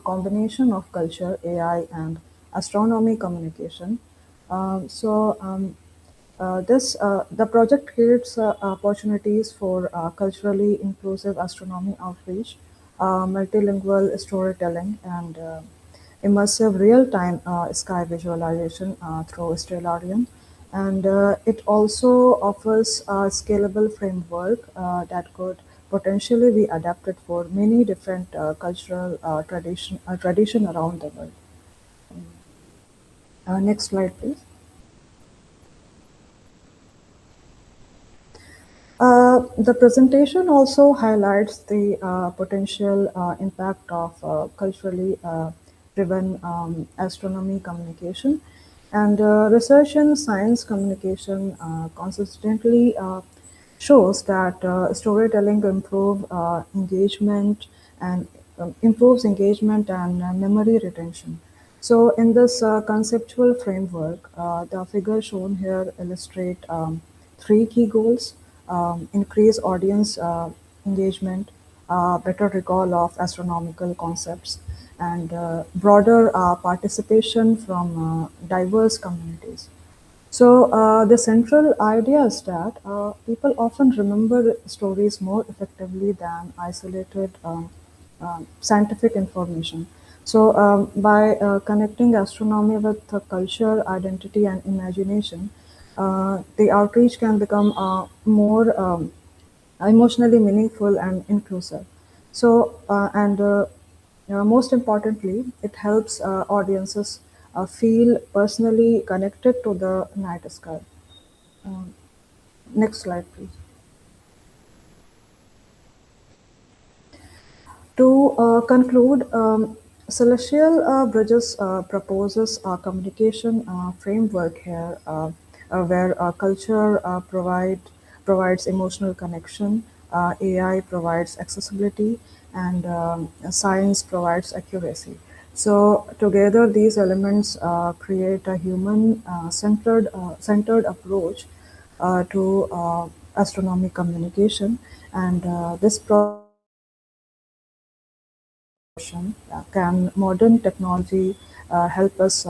combination of culture, AI, and astronomy communication. So the project creates opportunities for culturally inclusive astronomy outreach, multilingual storytelling, and immersive real-time sky visualization through Stellarium. And it also offers a scalable framework that could potentially be adapted for many different cultural tradition around the world. Next slide, please. The presentation also highlights the potential impact of culturally driven astronomy communication, and research in science communication consistently shows that storytelling and improves engagement and memory retention. So, in this conceptual framework, the figure shown here illustrate three key goals: increase audience engagement, better recall of astronomical concepts, and broader participation from diverse communities. So the central idea is that people often remember stories more effectively than isolated scientific information. So by connecting astronomy with culture, identity, and imagination, the outreach can become more emotionally meaningful and inclusive. So, and most importantly, it helps audiences feel personally connected to the night sky. Um, Next slide, please. To conclude, Celestial Bridges proposes a communication framework here where culture provides emotional connection, AI provides accessibility, and science provides accuracy. So together, these elements create a human centered approach to astronomy communication, and this can modern technology help us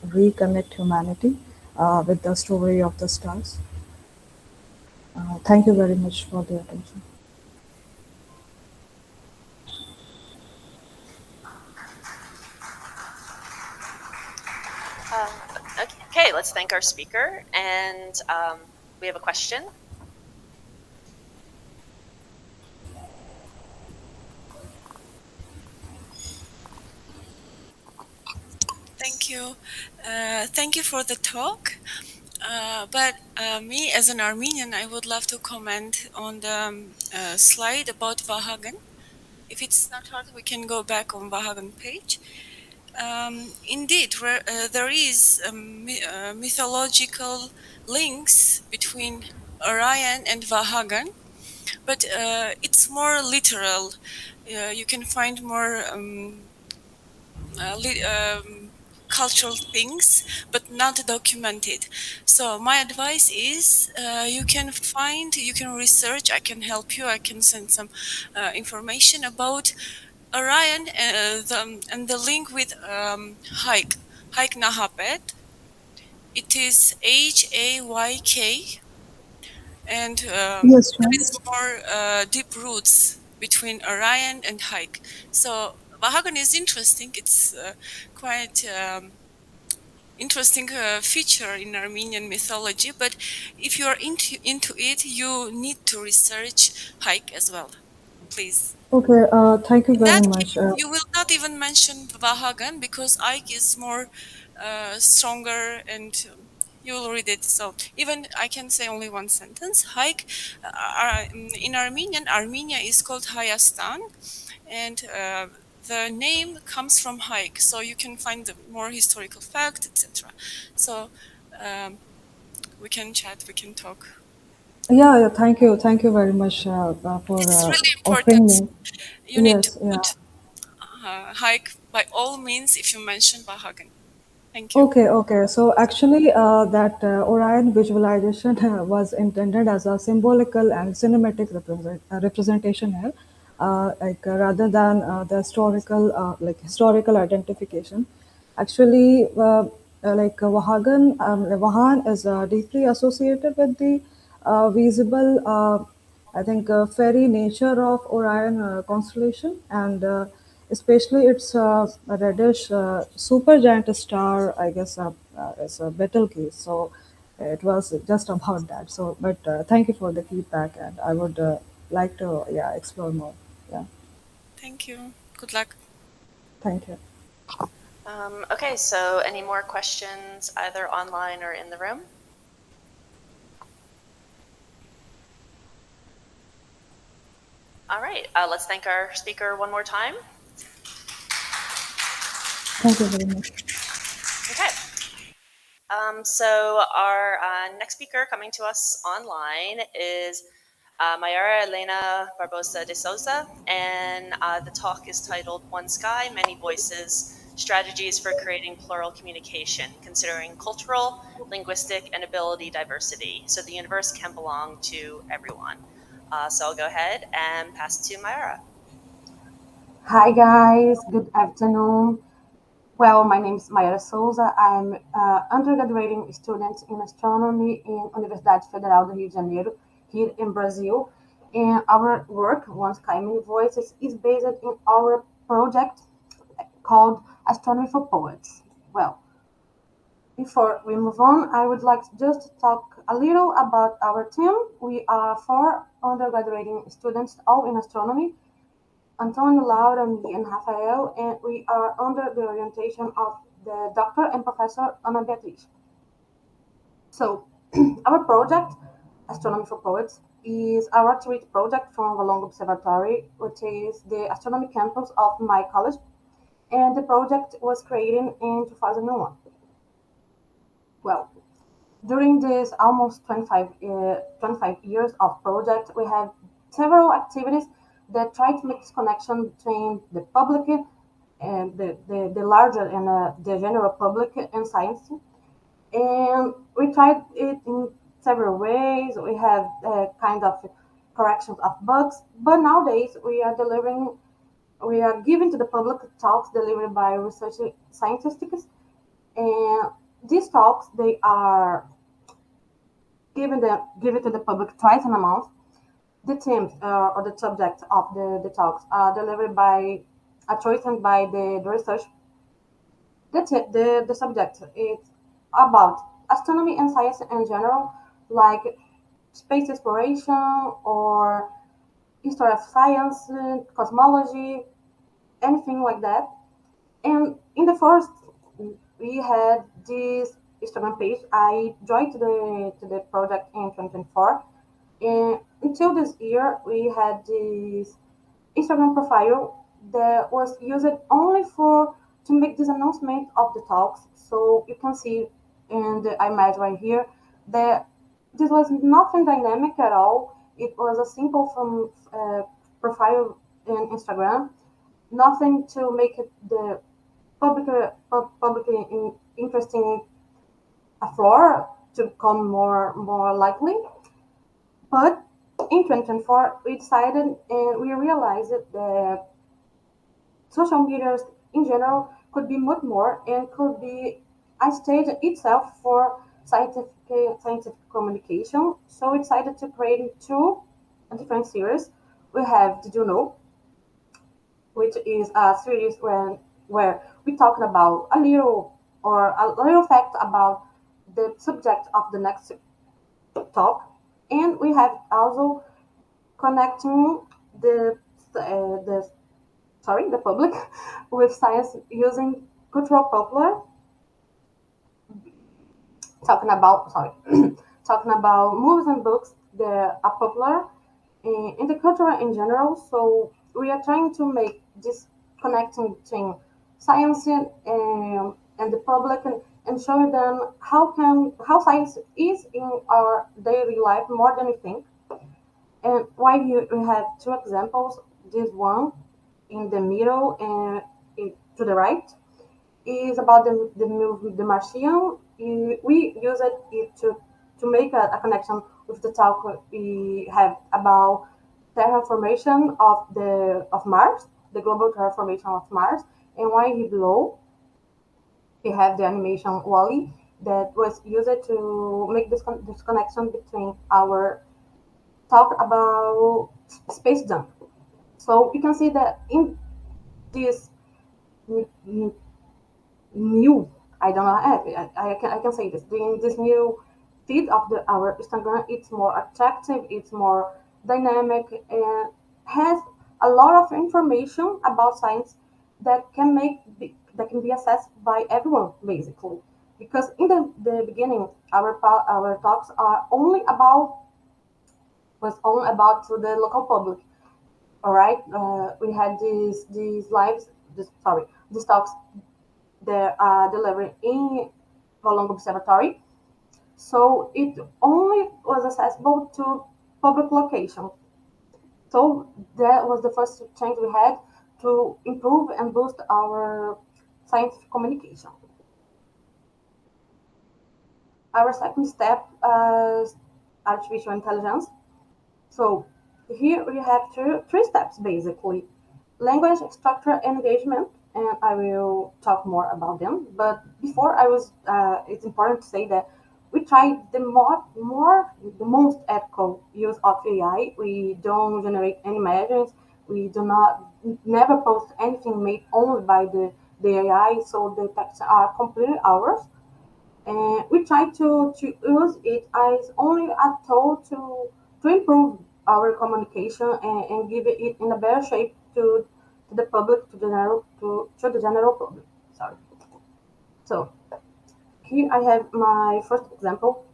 reconnect humanity with the story of the stars? Thank you very much for the attention. Okay, let's thank our speaker. And we have a question. Thank you. Thank you for the talk. But me, as an Armenian, I would love to comment on the slide about Vahagan. If it's not hard, we can go back on Vahagan page. Indeed, there is mythological links between Orion and Vahagan, but it's more literal. You can find more cultural things, but not documented. So my advice is you can research, I can help you, I can send some information about Orion and the link with Hayk Nahapet. It is Hayk, and Yes, there ma'am. is more deep roots between Orion and Hayk. So Vahagan is interesting. It's quite interesting feature in Armenian mythology. But if you are into it, you need to research Hayk as well, please. Okay, thank you In very that much. case, you will not even mention Vahagan because Ike is more stronger, and you will read it. So even I can say only one sentence. Hike in Armenian, Armenia is called Hayastan, and the name comes from Hike. So you can find the more historical fact, etc. So we can chat, we can talk. Yeah, thank you very much for It's really offering important. me. You need to Yes, yeah. put Hike by all means if you mention Vahagan. Thank you. Okay. So actually, that Orion visualization was intended as a symbolical and cinematic representation here, rather than the historical identification. Actually, Vahan is deeply associated with the visible, I think, fairy nature of Orion constellation, and especially its reddish supergiant star, I guess, is a Betelgeuse. So it was just about that. So, but thank you for the feedback, and I would like to, explore more. Yeah, Thank you. Good luck. thank you. Okay, so any more questions either online or in the room? All right, let's thank our speaker one more time. Thank you very much. Okay. So our next speaker coming to us online is Mayara Elena Barbosa de Souza, and the talk is titled One Sky, Many Voices, Strategies for Creating Plural Communication, Considering Cultural, Linguistic, and Ability Diversity, so the universe can belong to everyone. So I'll go ahead and pass it to Mayara. Hi guys, good afternoon. Well, my name is Mayara Souza. I'm undergraduate student in astronomy in Universidade Federal do Rio de Janeiro, here in Brazil. And our work, One Sky Many Voices, is based in our project called Astronomy for Poets. Well, before we move on, I would like just to talk a little about our team. We are four undergraduate students, all in astronomy. Antonio, Laura, me, and Rafael, and we are under the orientation of the Dr. and Professor Ana Beatriz. So, our project, Astronomy for Poets, is a retreat project from Valongo Observatory, which is the astronomy campus of my college, and the project was created in 2001. Well, during this almost 25 years of project, we have several activities that try to make this connection between the public and the larger and the general public and science. And we tried it in several ways. We have kind of corrections of bugs, but nowadays we are giving to the public talks delivered by research scientists, and these talks they are given to the public twice in a month. The themes or the subject of the talks are delivered by a choice and by the research. The subject is about astronomy and science in general, like space exploration or history of science, cosmology, anything like that. And in the first we had this Instagram page. I joined to the project in 2024. And until this year, we had this Instagram profile that was used only for to make this announcement of the talks. So you can see in the image right here that this was nothing dynamic at all. It was a simple from profile in Instagram, nothing to make it the publicly interesting a floor to come more likely. But in 2024, we decided and we realized that social media in general could be much more and could be a stage itself for scientific communication. So we decided to create two different series. We have Did You Know, which is a series where we talk about a little fact about the subject of the next talk, and we have also connecting the the public with science using cultural popular, talking about talking about movies and books that are popular in the culture in general. So we are trying to make this connecting between science and the public, and show them how science is in our daily life more than we think. And why we have two examples. This one in the middle and to the right is about the movie The Martian. We use it to make a connection with the talk we have about terraformation of Mars, the global terraformation of Mars, and why he below we have the animation Wally that was used to make this connection between our talk about space junk. So you can see that in this new, I don't know, I can say this, in this new feed of our Instagram, it's more attractive, it's more dynamic, and has a lot of information about science that can be accessed by everyone basically. Because in the beginning, our talks are only about was only about to the local public. All right, we had these lives, these talks that are delivered in Colombo Observatory. So it only was accessible to public location. So that was the first change we had to improve and boost our scientific communication. Our second step is artificial intelligence. So here we have three steps basically: language, structure, and engagement, and I will talk more about them. But before it's important to say that we try the most ethical use of AI. We don't generate any images. We do not never post anything made only by the AI, so the texts are completely ours. And we try to use it as only a tool to improve our communication and give it in a better shape to the public, to the general public. Sorry. So here I have my first example,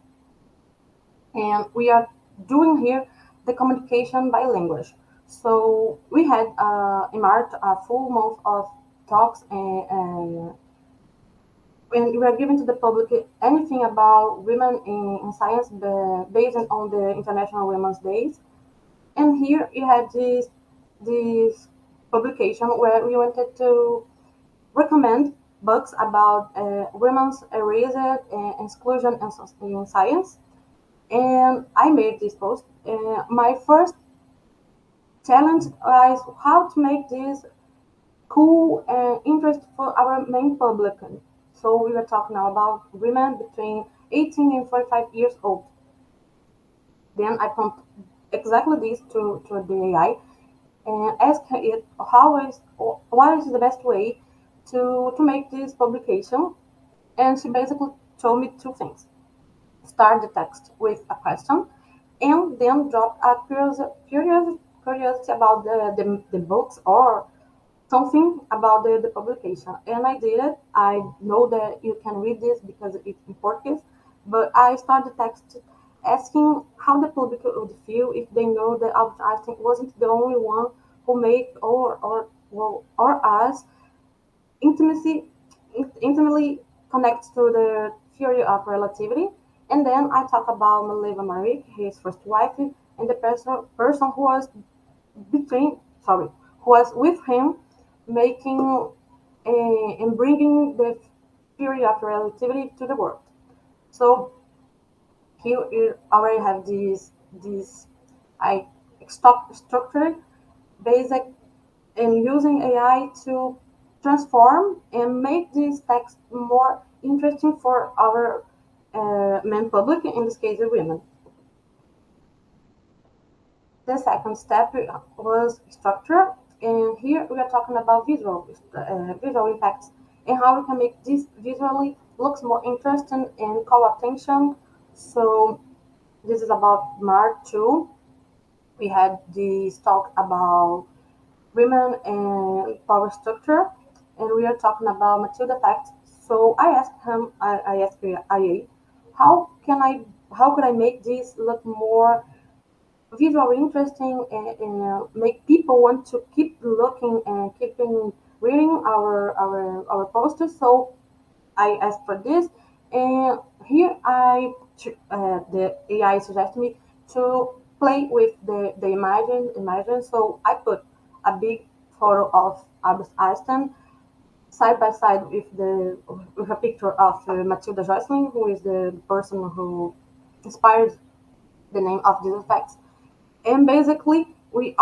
and we are doing here the communication by language. So we had in March a full month of talks and when we are giving to the public anything about women in science based on the International Women's Days. And here you had this publication where we wanted to recommend books about women's erasure and exclusion in science. And I made this post. My first challenge was how to make this cool and interesting for our main public. So we were talking now about women between 18 and 45 years old. Then I prompt exactly this to the AI and ask it what is the best way to make this publication. And she basically told me two things: start the text with a question, and then drop a curiosity about the books or something about the publication. And I did it. I know that you can read this because it's in Portuguese, but I started the text asking how the public would feel if they know that Albert Einstein wasn't the only one who made or us intimately connects to the theory of relativity. And then I talk about Mileva Marik, his first wife, and the person who was between, sorry, who was with him, making and bringing the theory of relativity to the world. So here you already have this I structure basic and using AI to transform and make this text more interesting for our main public, in this case, the women. The second step was structure, and here we are talking about visual impacts and how we can make this visually looks more interesting and call attention. So this is about Mark 2. We had this talk about women and power structure, and we are talking about Matilda effect. So I asked him, I asked the IA, how can I, how could I make this look more visually interesting and make people want to keep looking and keeping reading our posters? So I asked for this, and here the AI suggested me to play with the imagine. So I put a big photo of Albert Einstein side by side with a picture of Matilda Jocelyn, who is the person who inspired the name of these effects. And basically, we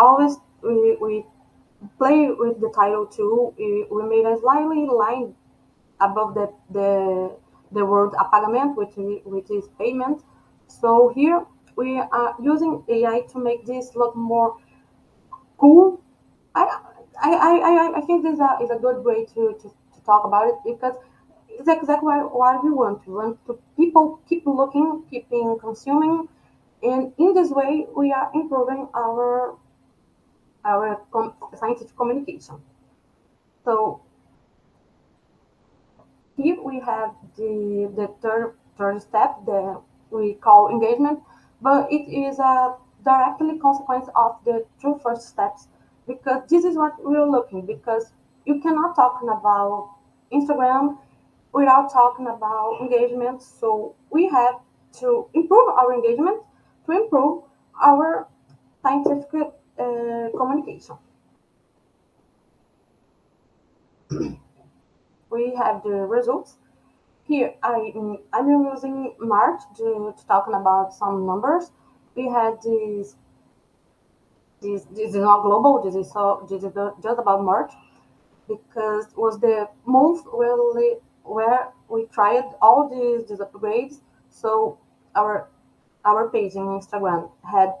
play with the title too. We made a slightly line above the word apagamento, which is payment. So here we are using AI to make this look more cool. I I think this is a good way to talk about it because it's exactly what we want. We want to people keep looking, keeping consuming, and in this way we are improving our scientific communication. So here we have the third step that we call engagement, but it is a directly consequence of the two first steps because this is what we're looking because you cannot talk about Instagram without talking about engagement. So we have to improve our engagement to improve our scientific communication. We have the results. Here, I'm using March to talking about some numbers. We had this is not global. This is just about March because it was the month where we tried all these upgrades. So our our page in Instagram had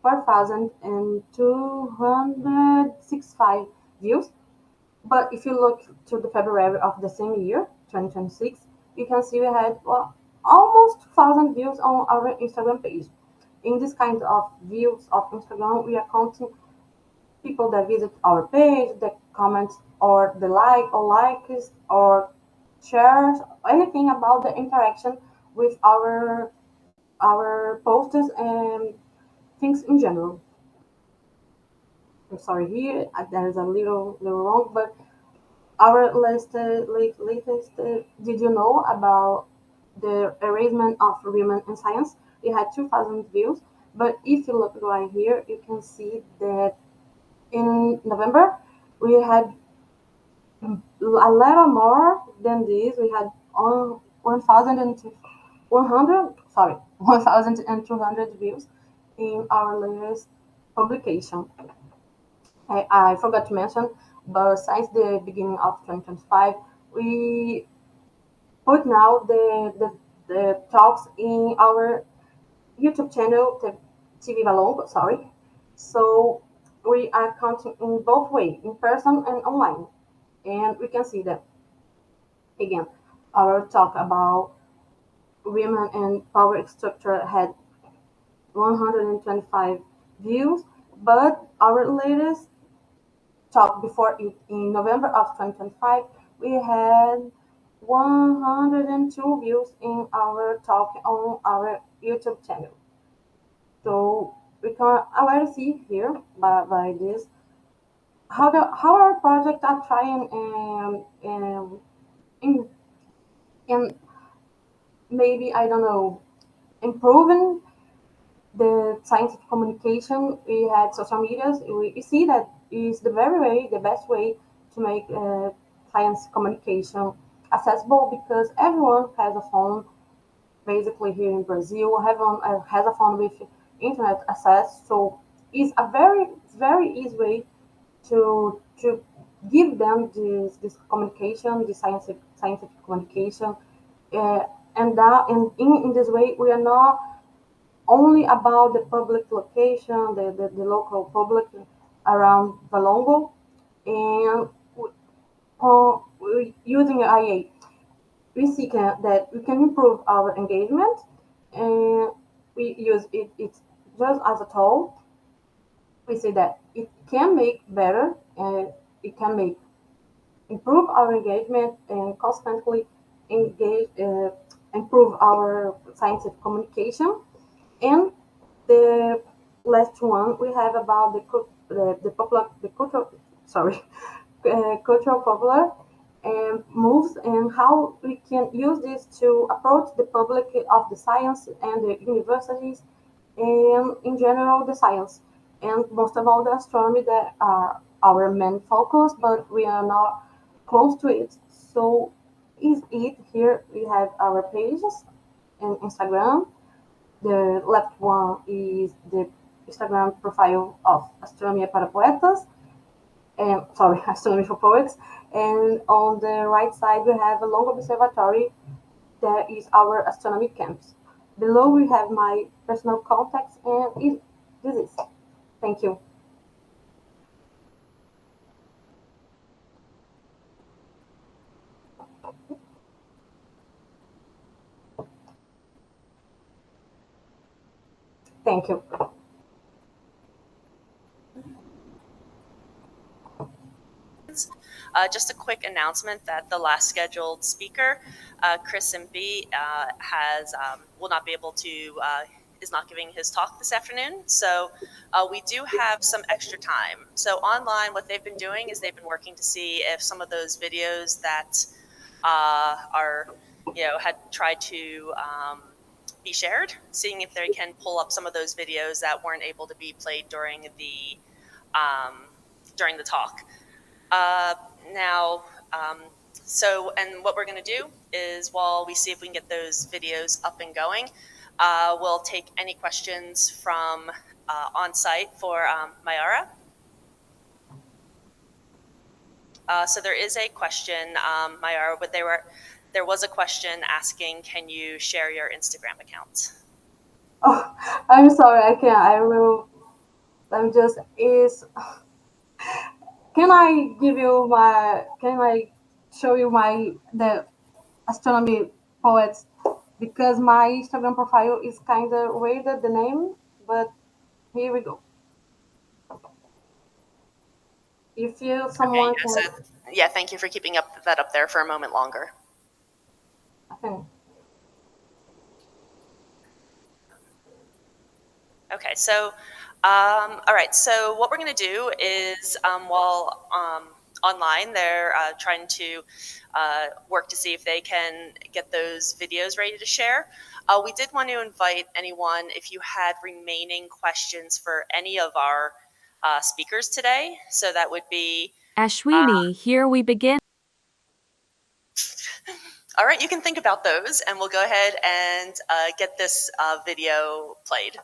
4,265 views. But if you look to the February of the same year, 2026, you can see we had almost 1,000 views on our Instagram page. In this kind of views of Instagram, we are counting people that visit our page, that comment or the like or likes or shares, anything about the interaction with our posters and things in general. I'm sorry here, there is a little wrong, but our latest, did you know about the erasement of women in science? It had 2,000 views, but if you look right here, you can see that in November we had a little more than this. We had on 1,100, sorry, 1,200 views in our latest publication. I forgot to mention, but since the beginning of 2025, we put now the talks in our YouTube channel, TV Valongo, sorry. So we are counting in both ways, in person and online. And we can see that, again, our talk about women and power structure had 125 views, but our latest talk before it in November of 2025, we had 102 views in our talk on our YouTube channel. So we can already see here by this how our project are trying in maybe I don't know improving the scientific communication. We had social medias. We see that is the very way, the best way to make science communication accessible because everyone has a phone. Basically, here in Brazil, everyone has a phone with internet access. So it's a very easy way to give them this communication, this scientific communication, uh, and in this way we are not only about the public location, the local public around Valongo, and using IA, we see that we can improve our engagement, and we use it just as a tool. We see that it can make better, and it can make improve our engagement and constantly improve our scientific communication. And the last one we have about the cultural sorry cultural popular moves and how we can use this to approach the public of the science and the universities and in general the science and most of all the astronomy that are our main focus, but we are not close to it. So is it here we have our pages in Instagram. The left one is the Instagram profile of Astronomy para Poetas, and sorry, Astronomy for Poets. And on the right side, we have a long observatory that is our astronomy camps. Below, we have my personal contacts, and this is. Thank you. Thank you. Just a quick announcement that the last scheduled speaker, Chris MB, will not be able to, is not giving his talk this afternoon. So we do have some extra time. So online, what they've been doing is they've been working to see if some of those videos that had tried to be shared, seeing if they can pull up some of those videos that weren't able to be played during the talk. And what we're going to do is while we see if we can get those videos up and going, we'll take any questions from on site for Mayara. So there is a question, Mayara, but there was a question asking, can you share your Instagram account? Oh, I'm sorry, I can't. I will. I'm just is. Can I give you my? Can I show you the astronomy poets? Because my Instagram profile is kind of weird the name, but here we go. If you someone Okay, can, so yeah, thank you for keeping that up there for a moment longer. I think. Okay, so all right. So what we're going to do is while online, they're trying to work to see if they can get those videos ready to share. We did want to invite anyone, if you had remaining questions for any of our speakers today. So that would be Ashwini, here we begin. All right, you can think about those, and we'll go ahead and get this video played.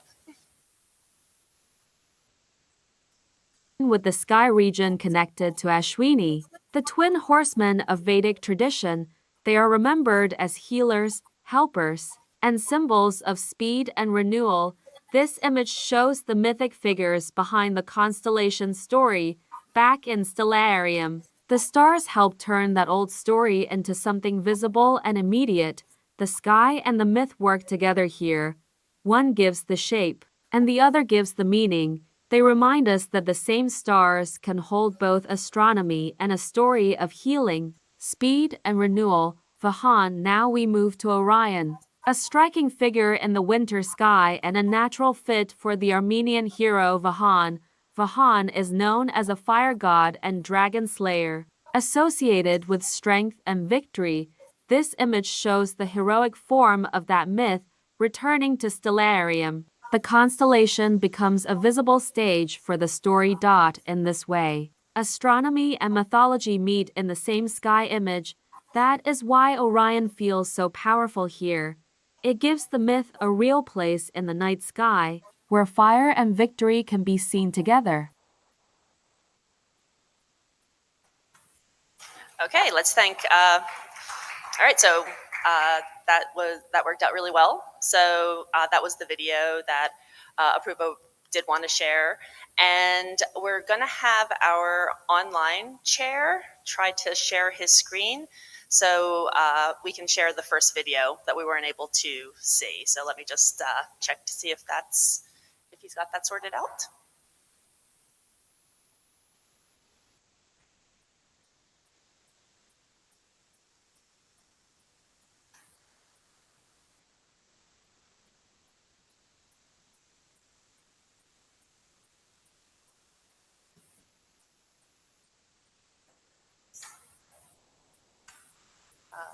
With the sky region connected to Ashwini, the twin horsemen of Vedic tradition, they are remembered as healers, helpers, and symbols of speed and renewal. This image shows the mythic figures behind the constellation story back in Stellarium. The stars help turn that old story into something visible and immediate. The sky and the myth work together here. One gives the shape, and the other gives the meaning. They remind us that the same stars can hold both astronomy and a story of healing, speed, and renewal. Vahan, now we move to Orion, a striking figure in the winter sky and a natural fit for the Armenian hero Vahan. Vahan is known as a fire god and dragon slayer, associated with strength and victory. This image shows the heroic form of that myth returning to Stellarium. The constellation becomes a visible stage for the story. In this way, astronomy and mythology meet in the same sky image. That is why Orion feels so powerful here. It gives the myth a real place in the night sky, where fire and victory can be seen together. Okay, let's thank. All right, so that worked out really well. So that was the video that Apoorva did want to share, and we're going to have our online chair try to share his screen, so we can share the first video that we weren't able to see. So let me just check to see if he's got that sorted out.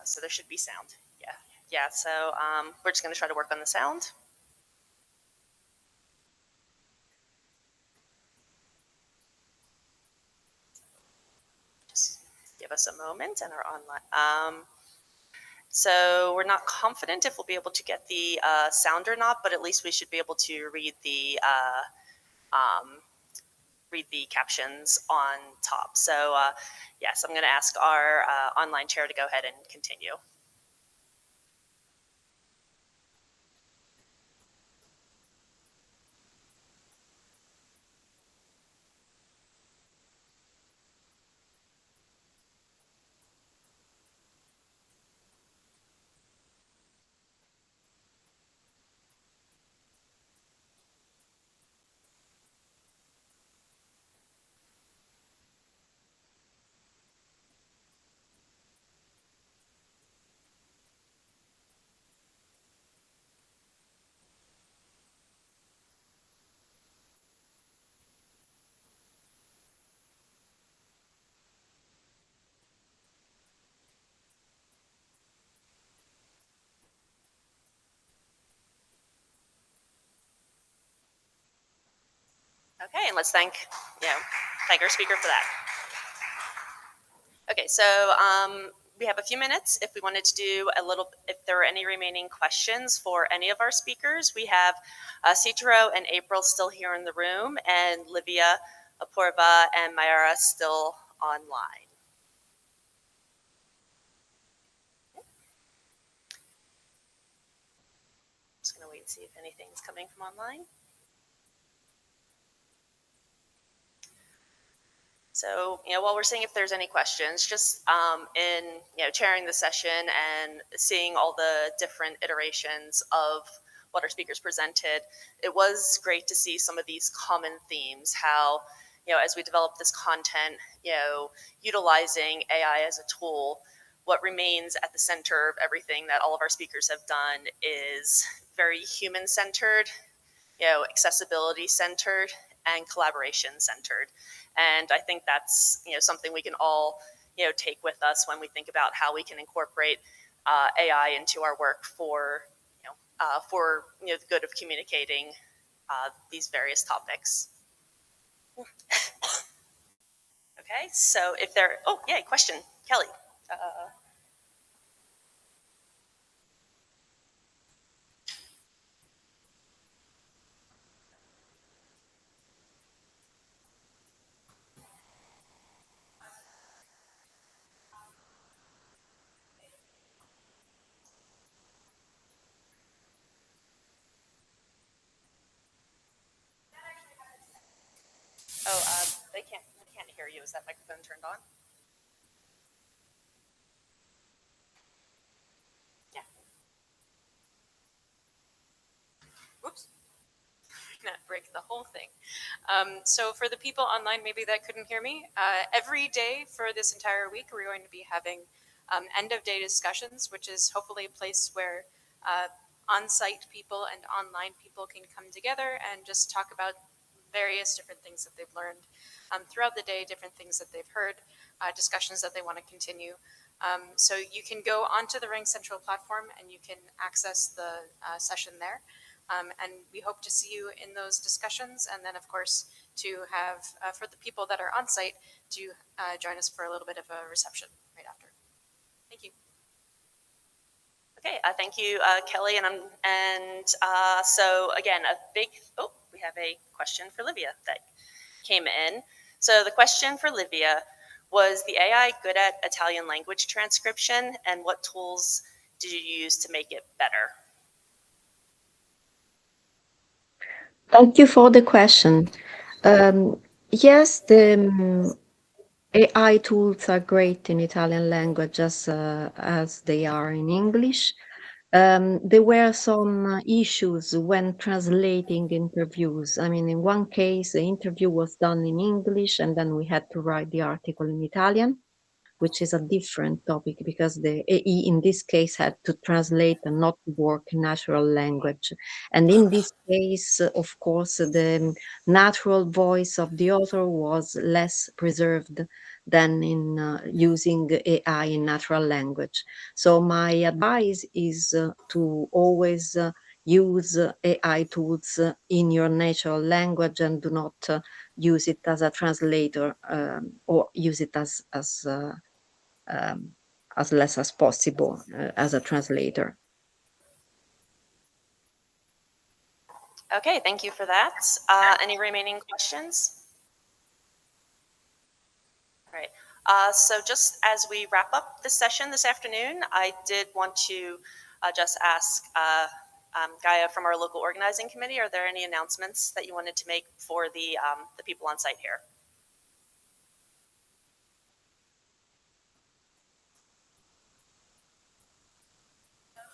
So there should be sound. Yeah. So we're just going to try to work on the sound. Just give us a moment and our online. So we're not confident if we'll be able to get the sound or not, but at least we should be able to read the captions on top. So yes, I'm going to ask our online chair to go ahead and continue. Okay, and let's thank our speaker for that. Okay, so we have a few minutes if we wanted to do if there are any remaining questions for any of our speakers. We have Seiichiro and April still here in the room, and Livia, Apoorva, and Mayara still online. Just gonna wait and see if anything's coming from online. So, while we're seeing if there's any questions, just in chairing the session and seeing all the different iterations of what our speakers presented, it was great to see some of these common themes. How, as we develop this content, utilizing AI as a tool, what remains at the center of everything that all of our speakers have done is very human-centered, accessibility-centered, and collaboration-centered. And I think that's something we can all take with us when we think about how we can incorporate AI into our work for the good of communicating these various topics. Okay, so if there, question, Kelly. They can't hear you. Is that microphone turned on? Yeah. Whoops. Not break. mimic the whole thing. So for the people online, maybe that couldn't hear me, every day for this entire week, we're going to be having end-of-day discussions, which is hopefully a place where on-site people and online people can come together and just talk about various different things that they've learned throughout the day, different things that they've heard, discussions that they want to continue. So you can go onto the Ring Central platform and you can access the session there. And we hope to see you in those discussions. And then, of course, to have, for the people that are on site, to join us for a little bit of a reception right after. Thank you. Okay, thank you, Kelly. So again, we have a question for Livia that came in. So the question for Livia was, the AI good at Italian language transcription, and what tools did you use to make it better? Thank you for the question. Yes, the AI tools are great in Italian language as they are in English. There were some issues when translating interviews. I mean, in one case, the interview was done in English, and then we had to write the article in Italian, which is a different topic because the AI in this case had to translate and not work in natural language. And in this case, of course, the natural voice of the author was less preserved than in using AI in natural language. So my advice is to always use AI tools in your natural language and do not use it as a translator or use it as less as possible as a translator. Okay, thank you for that. Any remaining questions? All right. So just as we wrap up this session this afternoon, I did want to just ask Gaia from our local organizing committee, are there any announcements that you wanted to make for the people on site here?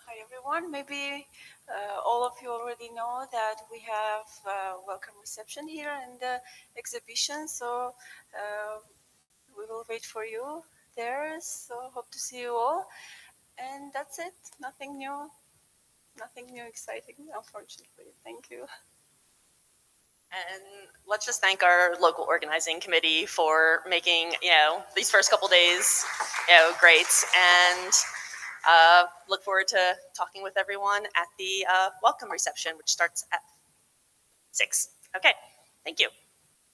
Hi everyone. Maybe all of you already know that we have a welcome reception here in the exhibition. So we will wait for you there. So hope to see you all. And that's it. Nothing new. Nothing new exciting, unfortunately. Thank you. And let's just thank our local organizing committee for making, these first couple days, great. And look forward to talking with everyone at the welcome reception, which starts at 6. Okay, thank you.